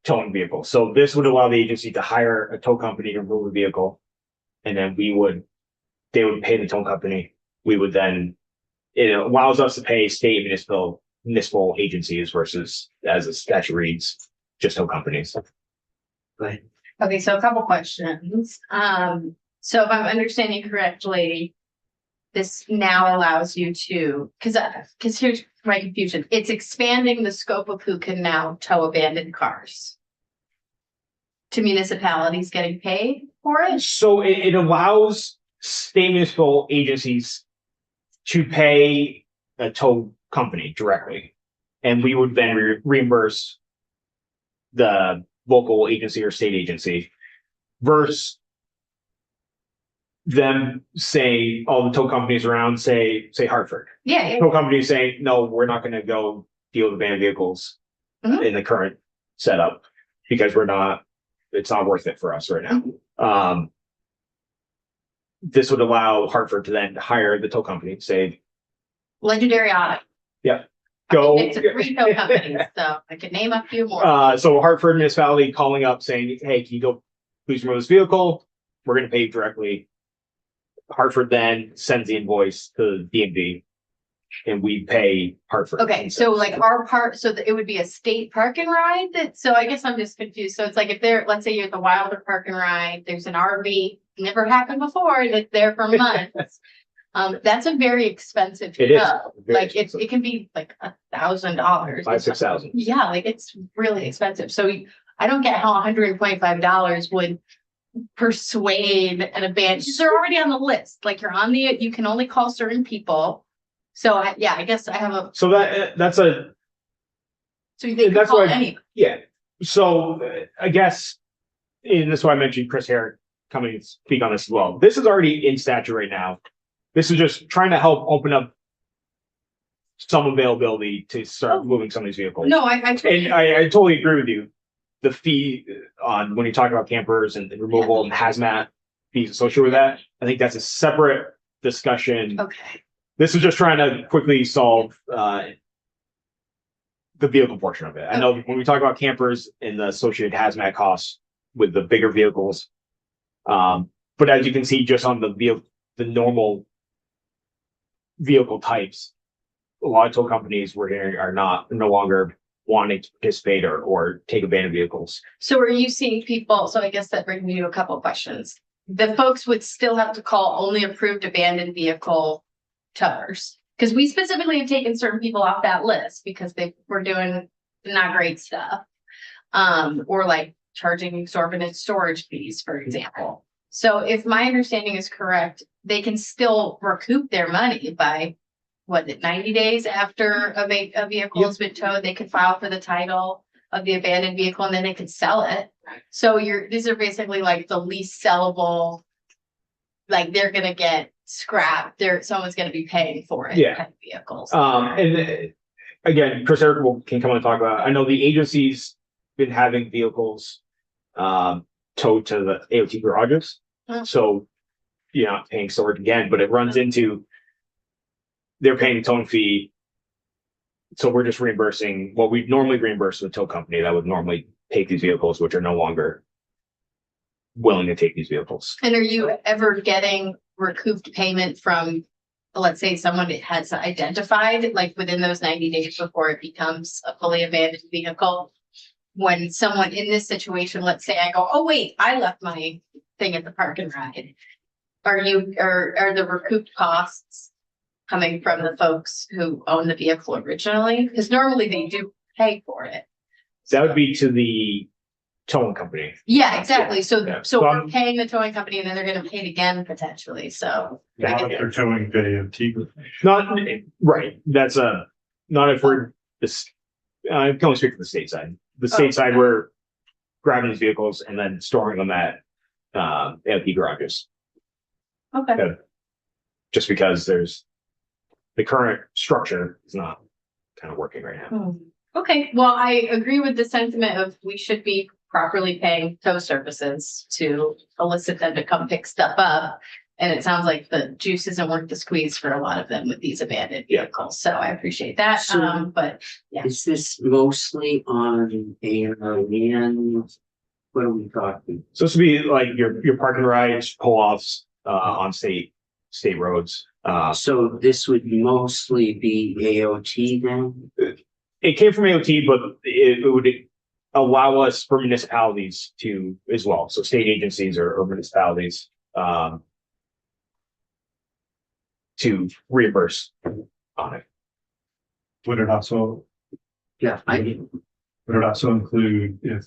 towing vehicles. So this would allow the agency to hire a tow company to remove a vehicle. And then they would pay the tow company. We would then, it allows us to pay state and municipal agencies versus, as the statute reads, just tow companies. but Okay, so a couple questions. So if I'm understanding correctly, this now allows you to, because here's my confusion. It's expanding the scope of who can now tow abandoned cars to municipalities getting paid for it. So it allows state municipal agencies to pay a tow company directly. And we would then reimburse the local agency or state agency versus them say all the tow companies around say Hartford. Yeah, Tow companies say, no, we're not going to go deal with abandoned vehicles Mhm. in the current setup because it's not worth it for us right now. This would allow Hartford to then hire the tow company, say, Legendary Auto. go. It's a free tow company, so I could name a few more. So Hartford municipality calling up saying, hey, can you go please remove this vehicle? We're going to pay you directly. Hartford then sends the invoice to DMV and we pay Hartford. Okay, so like our part, so it would be a state park and ride so I guess I'm just confused. So it's like if let's say you're at the Wilder Park and Ride, there's an RV, never happened before, that's there for months. That's a very expensive It is. tow. Like it can be like $1,000. $5,000-6,000. Yeah, like it's really expensive. So I don't get how $125 would persuade an abandoned, they're already on the list. Like you can only call certain people. So I guess I have So that's a So they can that's call why- any. Yeah, so I guess, and that's why I mentioned Chris Herrick coming to speak on this as well. This is already in statute right now. This is just trying to help open up some availability to start Oh. moving some of these vehicles. No, I And I totally agree with you. The fee on when you talk about campers and the removal and hazmat fees associated with that, I think that's a separate discussion. okay. This is just trying to quickly solve the vehicle portion of it. I know when we talk about campers and the associated hazmat costs with the bigger vehicles. But as you can see, just on the normal vehicle types, a lot of tow companies we're hearing are no longer wanting to participate or take abandoned vehicles. So are you seeing people, so I guess that brings me to a couple of questions. The folks would still have to call only approved abandoned vehicle towers. Because we specifically have taken certain people off that list because they were doing not great stuff. Or like charging exorbitant storage fees, for example. So if my understanding is correct, they can still recoup their money by, what, 90 days after a vehicle has been towed, they could file for the title of the abandoned vehicle and then they could sell it. So these are basically like the least sellable, like they're gonna get scrapped, someone's gonna be paying for it. Yeah. Kind of vehicles. And again, Chris Eric can come and talk about, I know the agency's been having vehicles towed to the AOT garages. Mm. So you're not paying storage again, but it runs into they're paying a towing fee. So we're just reimbursing what we normally reimburse the tow company that would normally take these vehicles, which are no longer willing to take these vehicles. And are you ever getting recouped payment from, let's say, someone that has identified, like within those 90 days before it becomes a fully abandoned vehicle? When someone in this situation, let's say I go, oh, wait, I left my thing at the park and ride. Are the recouped costs coming from the folks who own the vehicle originally? Because normally they do pay for it. That would be to the towing company. Yeah, exactly. So, Yeah. so So we're I'm- paying the towing company and then they're gonna pay it again potentially, so. Now they're towing the Tigre. Not right. That's not if we're this. I can only speak for the state side. The state side, we're grabbing these vehicles and then storing them at AOT garages. Okay. Just because there's the current structure is not kind of working right now. Okay, well, I agree with the sentiment of we should be properly paying tow services to elicit them to come pick stuff up. And it sounds like the juice isn't worth the squeeze for a lot of them with these abandoned Yeah. vehicles, so I appreciate that, So- but yeah. Is this mostly on land? What are we talking? So this would be like your parking rides, pull-offs on state roads. So this would mostly be AOT then? It came from AOT, but it would allow us for municipalities to as well. So state agencies or municipalities to reimburse on it. Would it also, Yeah, I didn't. would it also include if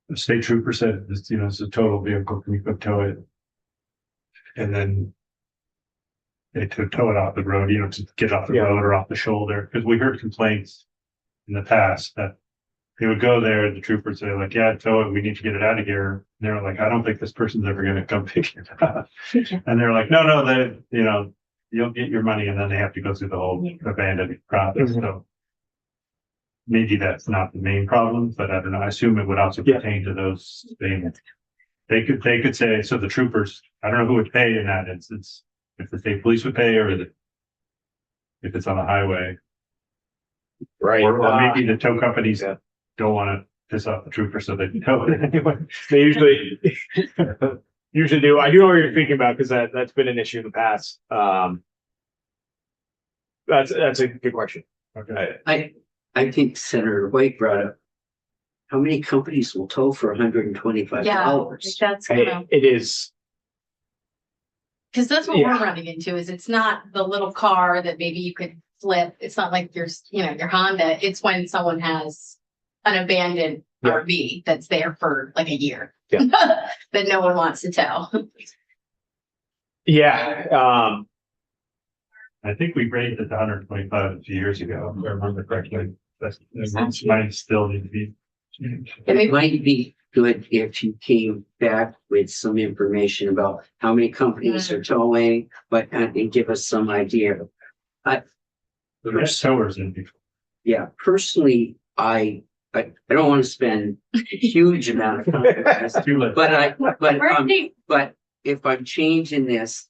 the state trooper said, this, it's a total vehicle, can you go tow it? And then they tow it off the road, to get off the Yeah. road or off the shoulder, because we heard complaints in the past that they would go there, the troopers say like, yeah, tow it, we need to get it out of here. And they're like, I don't think this person's ever gonna come pick it up. And they're like, no, you'll get your money, and then they have to go through the whole abandoned process, Mhm. so. Maybe that's not the main problem, but I don't know, I assume it would also Yeah. pertain to those things. They could say, so the troopers, I don't know who would pay in that instance, if the state police would pay or if it's on the highway. Right. Or maybe the tow companies yeah. don't wanna piss off the trooper, so they tow it anyway. They usually do. I do know what you're thinking about because that's been an issue in the past. That's a good question. Okay. I think Senator White brought up. How many companies will tow for $125? That's kind of, It is. because that's what Yeah. we're running into, is it's not the little car that maybe you could flip. It's not like your Honda. It's when someone has an abandoned Yeah. RV that's there for like a year. Yeah. That no one wants to tow. Yeah. I think we raised it to 125 a few years ago, if I remember correctly. This might still need to be changed. It might be good if you came back with some information about how many companies are towing, but and give us some idea. There's towers in before. Yeah, personally, I don't want to spend a huge amount of time on this, Too late. but if I'm changing this,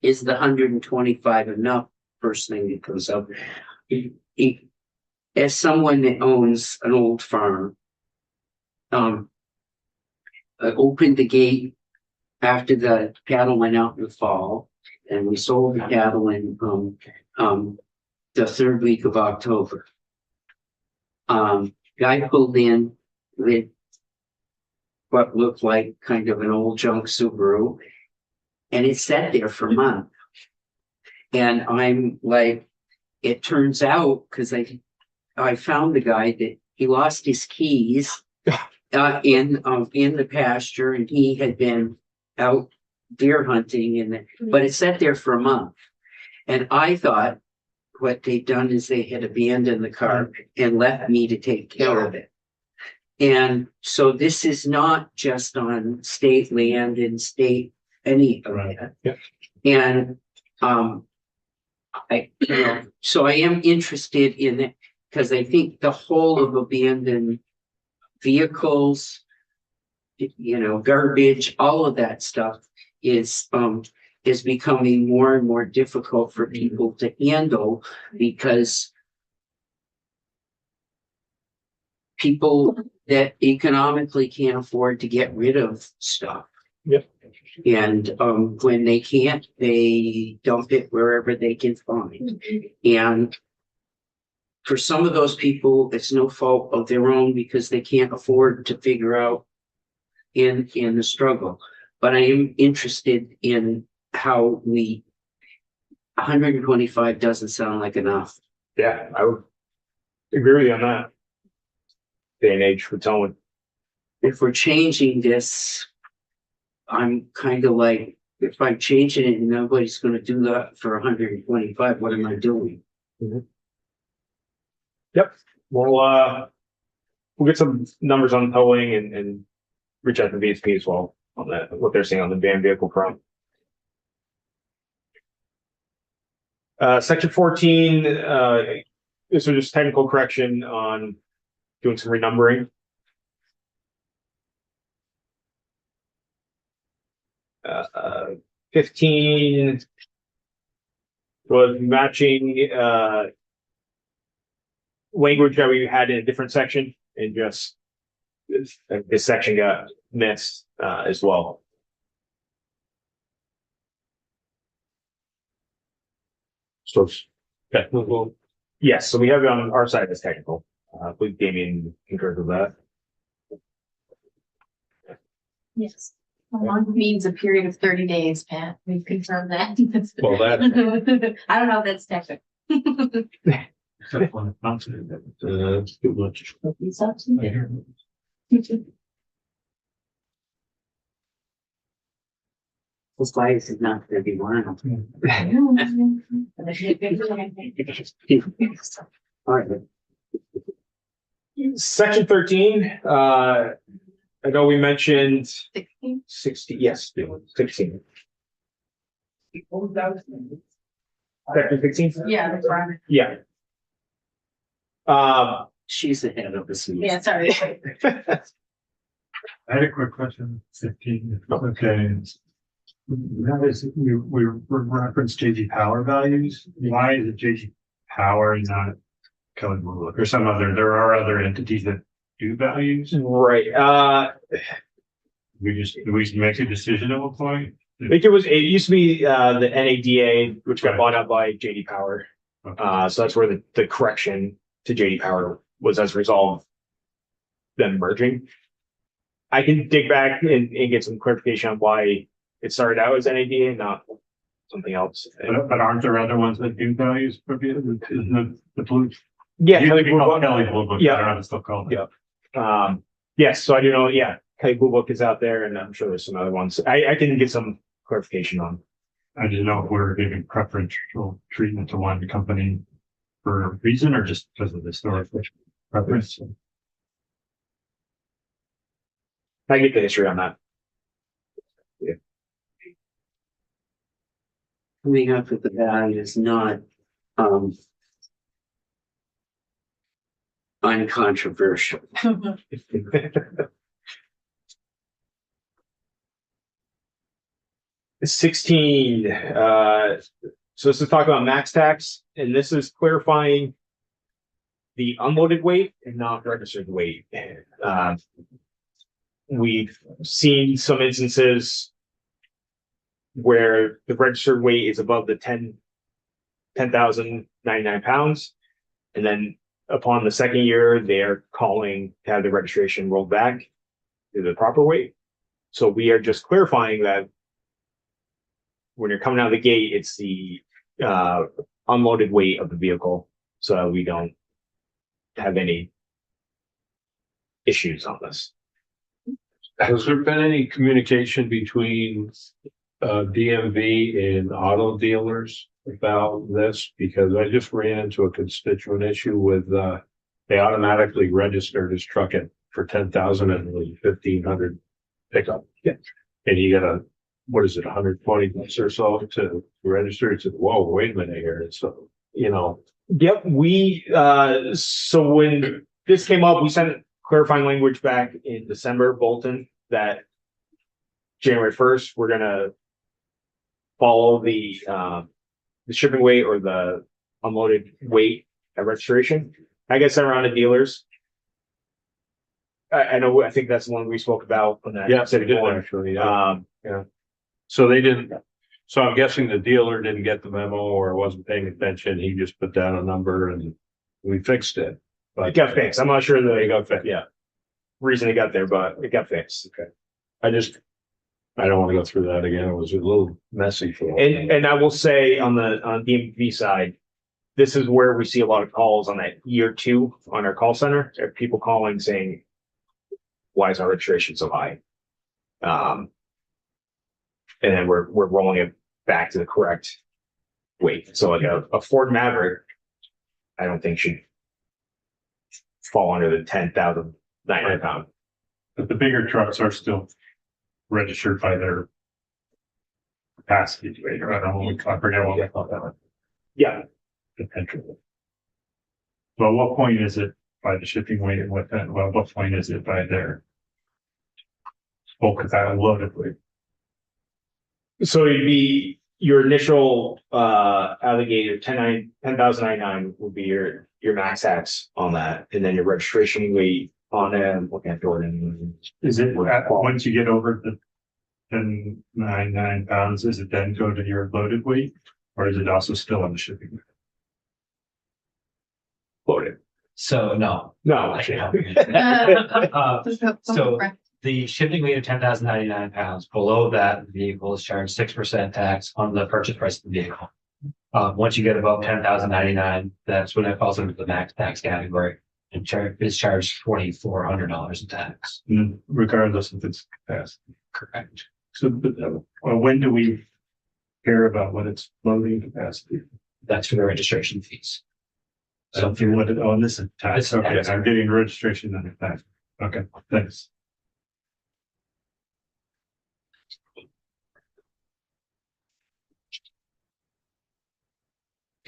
is the 125 enough? First thing that comes up. As someone that owns an old farm, I opened the gate after the cattle went out in the fall, and we sold the cattle in the third week of October. Guy pulled in with what looked like kind of an old junk Subaru, and it sat there for a month. And I'm like, it turns out, because I found the guy that he lost his keys in the pasture, and he had been out deer hunting, but it sat there for a month. And I thought what they'd done is they had abandoned the car and left me to take care of it. And so this is not just on state land and state any of that. Yeah. And so I am interested in it because I think the whole of abandoned vehicles, garbage, all of that stuff is becoming more and more difficult for people to handle because people that economically can't afford to get rid of stuff. Yep. And when they can't, they dump it wherever they can find. And for some of those people, it's no fault of their own because they can't afford to figure out in the struggle. But I am interested in how 125 doesn't sound like enough. Yeah, I would agree with you on that. Day and age for towing. If we're changing this, I'm kind of like, if I'm changing it and nobody's going to do that for 125, what am I doing? Yep. We'll get some numbers on towing and reach out to VSP as well on that, what they're seeing on the van vehicle front. Section 14, this was just technical correction on doing some renumbering. 15 was matching language that we had in a different section, and just this section got missed as well. So it's technical. Yes, so we have it on our side as technical. I believe Damien concurs with that. Yes. Means a period of 30 days, Pat. We've confirmed that. Well, that, I don't know if that's technical. Except when it's not. that's too much. That's why is it not 31? All right. Section 13, I know we mentioned 60, yes, 16. Section 16? Yeah, that's right. Yeah. She's ahead of us. Yeah, sorry. I had a quick question, 15, okay. That is, we referenced JG Power values. Why is it JG Power and not Kelly Blue Book or some other, there are other entities that do values? Right. Do we make a decision at what point? I think it used to be the NADA, which got bought out by JD Power. Okay. So that's where the correction to JD Power was as a result of them merging. I can dig back and get some clarification on why it started out as NADA and not something else. But aren't there other ones that do values? Isn't the blue? Yeah, Kelly Blue Book. Blue Book. Yeah. I don't know if it's still called. Yeah. Yes, so I do know, yeah, Kelly Blue Book is out there, and I'm sure there's some other ones. I can get some clarification on. I didn't know if we were giving preferential treatment to one company for a reason or just because of the historical preference? I get the history on that. Coming up with the value is not, uncontroversial. 16, so this is talking about max tax, and this is clarifying the unloaded weight and not registered weight. We've seen some instances where the registered weight is above the 10,099 pounds. And then upon the second year, they're calling to have the registration rolled back to the proper weight. So we are just clarifying that when you're coming out of the gate, it's the unloaded weight of the vehicle, so that we don't have any issues on this. Has there been any communication between DMV and auto dealers about this? Because I just ran into a constituent issue with they automatically registered his truck for 10,000 and 1,500 pickup. Yeah. And you got a, what is it, 120 bucks or so to register? It's whoa, wait a minute here. So, you know. Yep, so when this came up, we sent clarifying language back in December, Bolton, that January 1st, we're gonna follow the shipping weight or the unloaded weight at registration. I guess around the dealers. I know, I think that's the one we spoke about on that. Yeah, they did actually. Yeah. So they didn't. So I'm guessing the dealer didn't get the memo or wasn't paying attention. He just put down a number and we fixed it. But It got fixed. I'm not sure they the got fixed. reason it got there, but it got fixed. Okay. I don't want to go through that again. It was a little messy for. And I will say on DMV side, this is where we see a lot of calls on that year 2 on our call center. There are people calling saying, why is our registration so high? And then we're rolling it back to the correct weight. So like a Ford Maverick, I don't think should fall under the 10,099 pound. But the bigger trucks are still registered by their capacity weight, or I don't know, I forget what we call that. Yeah. Potential. Well, what point is it by the shipping weight and what point is it by their full capacity loaded weight? So it'd be your initial alligator 10,099 would be your max tax on that, and then your registration weight on looking at Jordan. Is it once you get over the 1099 pounds, is it then go to your loaded weight, or is it also still on the shipping weight? Loaded. So no. No. I can help you. So the shipping weight of 10,099 pounds, below that, the vehicle is charged 6% tax on the purchase price of the vehicle. Once you get above 10,099, that's when it falls into the max tax category and is charged $2,400 in tax. Regardless if it's capacity. Correct. So, but, when do we care about what it's loading capacity? That's for the registration fees. So if you want to, this is tax. This is Okay, tax. I'm getting registration under tax. Okay, thanks.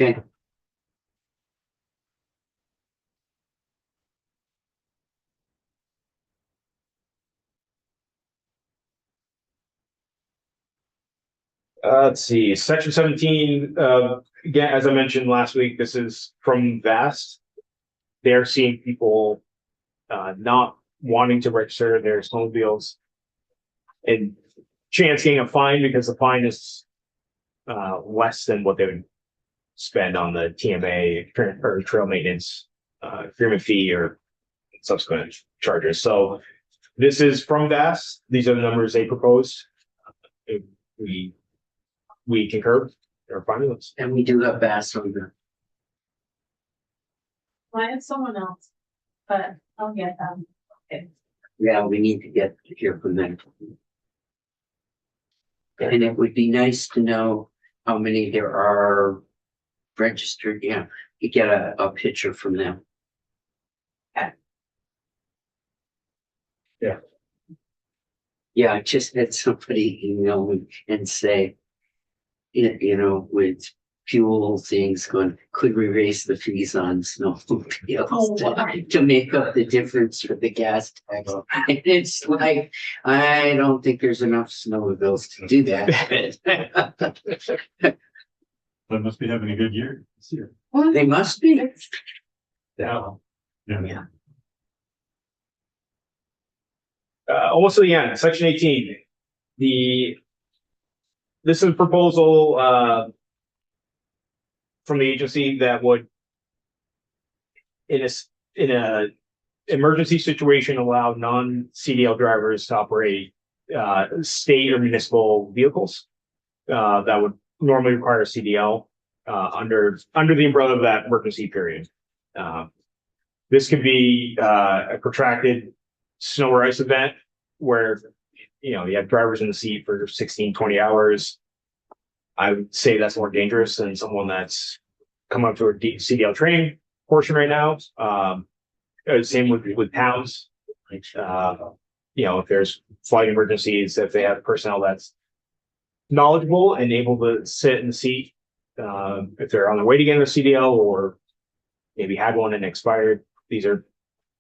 Okay. Let's see, section 17, again, as I mentioned last week, this is from VAST. They're seeing people not wanting to register their snowmobiles and chance getting a fine because the fine is less than what they would spend on the TMA or trail maintenance agreement fee or subsequent charges. So this is from VAST. These are the numbers they proposed. We concur. They're fine with us. And we do have bass on the, I had someone else, but I'll get them. Okay. yeah, we need to get to hear from them. And it would be nice to know how many there are registered, yeah, get a picture from them. Yeah. Yeah, I just had somebody email me and say, you know, with fuel things going, could we raise the fees on snowmobiles to make up the difference for the gas tax? And it's like, I don't think there's enough snowmobiles to do that. They must be having a good year this year. They must be. Yeah. Yeah. Almost to the end, section 18. This is a proposal from the agency that would in a emergency situation allow non-CDL drivers to operate state or municipal vehicles that would normally require a CDL under the umbrella of that emergency period. This could be a protracted snow or ice event where, you know, you have drivers in the seat for 16, 20 hours. I would say that's more dangerous than someone that's come up to a CDL training portion right now. Same with towns. You know, if there's flight emergencies, if they have personnel that's knowledgeable and able to sit in the seat, if they're on their way to get a CDL or maybe had one and expired, these are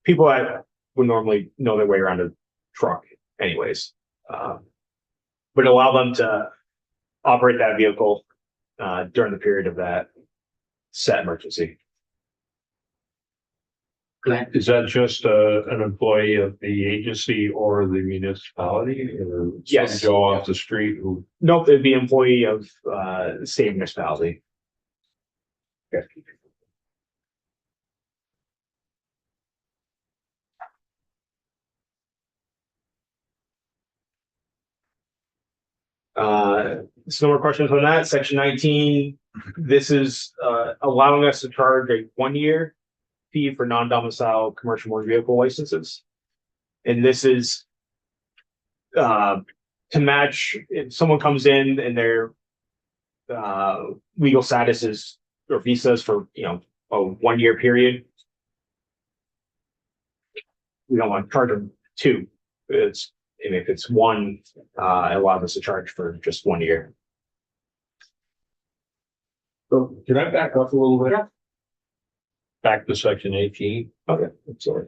people that would normally know their way around a truck anyways. But allow them to operate that vehicle during the period of that set emergency. Is that just an employee of the agency or the municipality? Or some Yes. Joe off the street who? Nope, it'd be an employee of the state municipality. So no more questions on that. Section 19, this is allowing us to charge a 1-year fee for non-domicile commercial motor vehicle licenses. And this is to match if someone comes in and their legal status is or visas for, you know, a 1-year period. We don't want to charge them 2. And if it's 1, it allows us to charge for just 1 year. So can I back up a little bit? Yeah. Back to section 18. Okay, I'm sorry.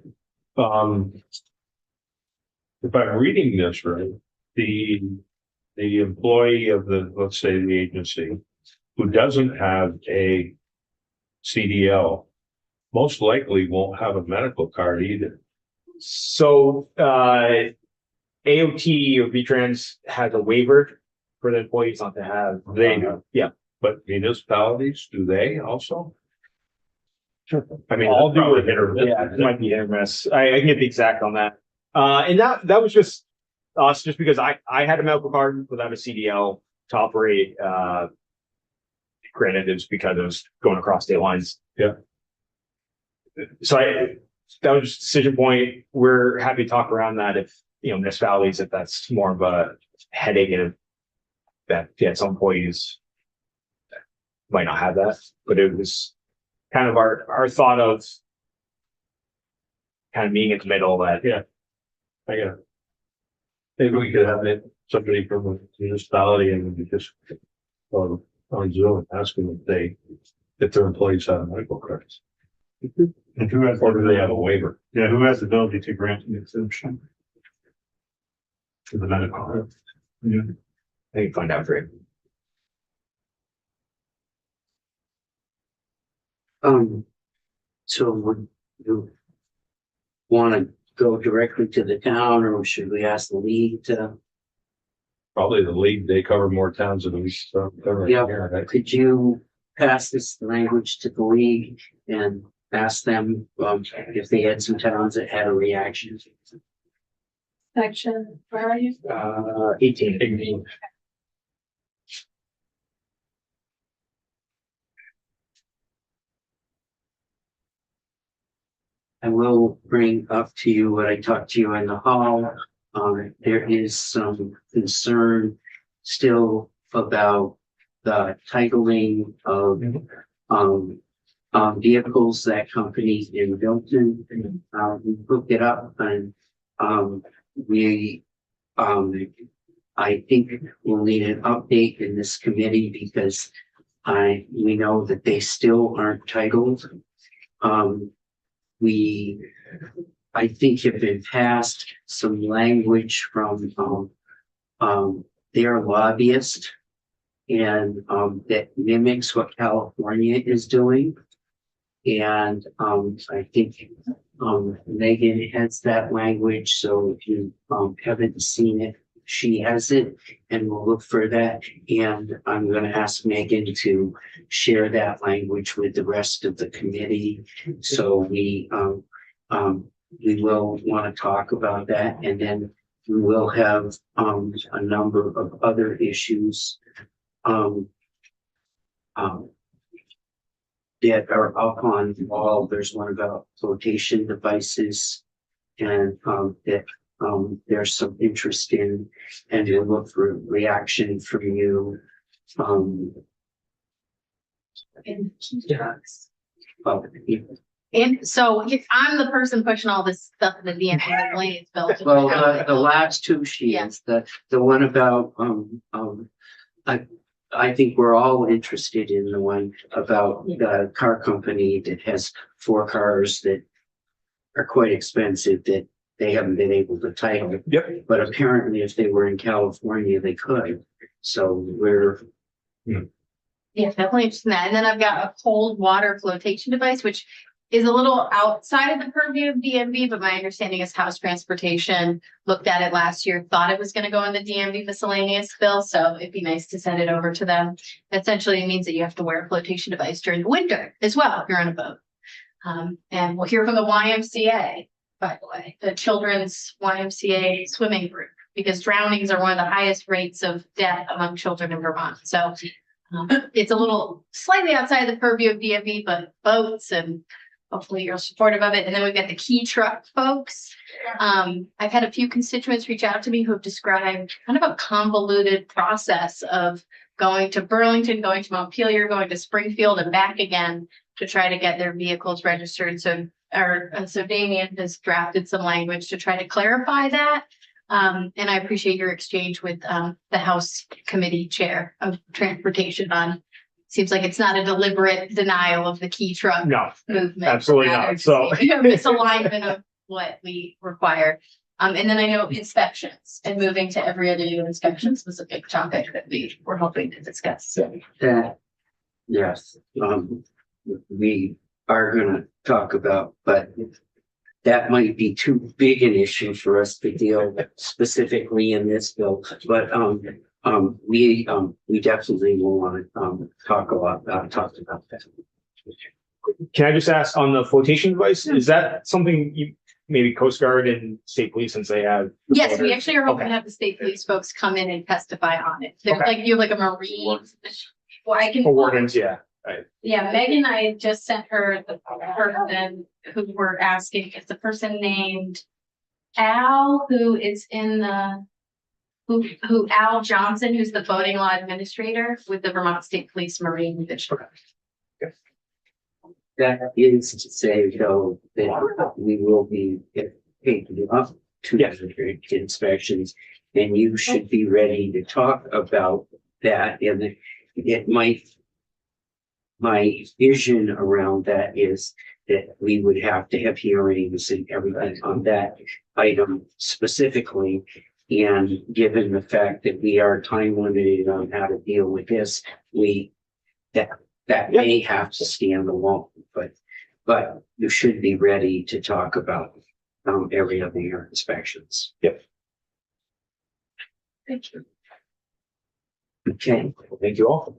If I'm reading this right, the employee of the, let's say the agency, who doesn't have a CDL, most likely won't have a medical card either. So AOT or VTrans has a waiver for the employees not to have. They do. Yeah. But municipalities, do they also? Sure. I mean, I'll that's do probably it. hit or miss. Yeah, it might be hit or miss. I can get the exact on that. And that was just us, just because I had a medical card without a CDL to operate. Granted, it's because it was going across state lines. Yeah. So that was just a decision point. We're happy to talk around that if, you know, municipalities, if that's more of a headache and that some employees might not have that, but it was kind of our thought of kind of being in the middle of that. Yeah. I got it. Maybe we could have somebody from a municipality and we just on Zoom ask them if their employees have medical cards. And who has, Or do they have a waiver? yeah, who has the ability to grant an exemption? To the medical. Yeah. I can find out for you. So would you want to go directly to the town, or should we ask the league to? Probably the league, they cover more towns than we cover Yeah. here, right? Could you pass this language to the league and ask them if they had some towns that had a reaction? Section, where are you? 18. I will bring up to you what I talked to you in the hall. There is some concern still about the titling of vehicles, that company in Milton. We looked it up and, we, I think we'll need an update in this committee because we know that they still aren't titled. I think have been passed some language from, their lobbyist and, that mimics what California is doing. And, I think, Megan has that language, so if you, haven't seen it, she has it, and we'll look for that. And I'm gonna ask Megan to share that language with the rest of the committee. So we will want to talk about that, and then we will have, a number of other issues, that are up on the wall. There's one about flotation devices and, that, there's some interest in, and we'll look for reaction from you. In trucks. Well, And so if I'm the person pushing all this stuff in the DMV lanes bill. well, the last two sheets, the one about, I think we're all interested in the one about the car company that has 4 cars that are quite expensive that they haven't been able to title. Yep. But apparently if they were in California, they could. So we're, Yeah, definitely interested in that. And then I've got a cold water flotation device, which is a little outside of the purview of DMV, but my understanding is House Transportation looked at it last year, thought it was gonna go in the DMV miscellaneous bill, so it'd be nice to send it over to them. Essentially, it means that you have to wear a flotation device during the winter as well, if you're on a boat. And we'll hear from the YMCA, by the way, the Children's YMCA swimming group, because drownings are one of the highest rates of death among children in Vermont. So it's a little slightly outside the purview of DMV, but boats, and hopefully you're supportive of it. And then we've got the Key Truck folks. I've had a few constituents reach out to me who have described kind of a convoluted process of going to Burlington, going to Montpelier, going to Springfield and back again to try to get their vehicles registered. So Damien has drafted some language to try to clarify that. And I appreciate your exchange with the House Committee Chair of Transportation on, seems like it's not a deliberate denial of the Key Truck No, movement. absolutely not. rather So- just a misalignment of what we require. And then I know inspections and moving to every other year inspections was a big topic that we were hoping to discuss. that, yes, we are gonna talk about, but that might be too big an issue for us to deal with specifically in this bill, but, we definitely will want to, talk about that. can I just ask on the flotation device, is that something you, maybe Coast Guard and State Police, since they have? Yes, we actually are hoping Okay. to have the state police folks come in and testify on it. There's Okay. like, you have like a marine. Well, I can. Ordinance, yeah. Yeah, Megan, I just sent her the person who we're asking, it's the person named Al, who is in the, who Al Johnson, who's the voting law administrator with the Vermont State Police Marine Division. That is to say, though, that we will be taking up to Yes. the inspections, and you should be ready to talk about that, and it might. My vision around that is that we would have to have hearings and everything on that item specifically. And given the fact that we are time limited on how to deal with this, that may have to stand alone, but you should be ready to talk about every other year inspections. Yep. Thank you. Okay, Thank you all.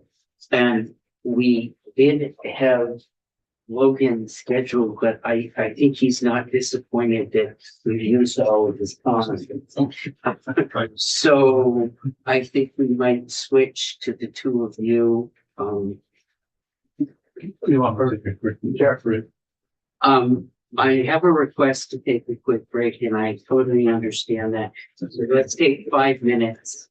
and we did have Logan scheduled, but I think he's not disappointed that we've used all of his time. So I think we might switch to the two of you. You want to take a quick check for it? I have a request to take a quick break, and I totally understand that. So let's take 5 minutes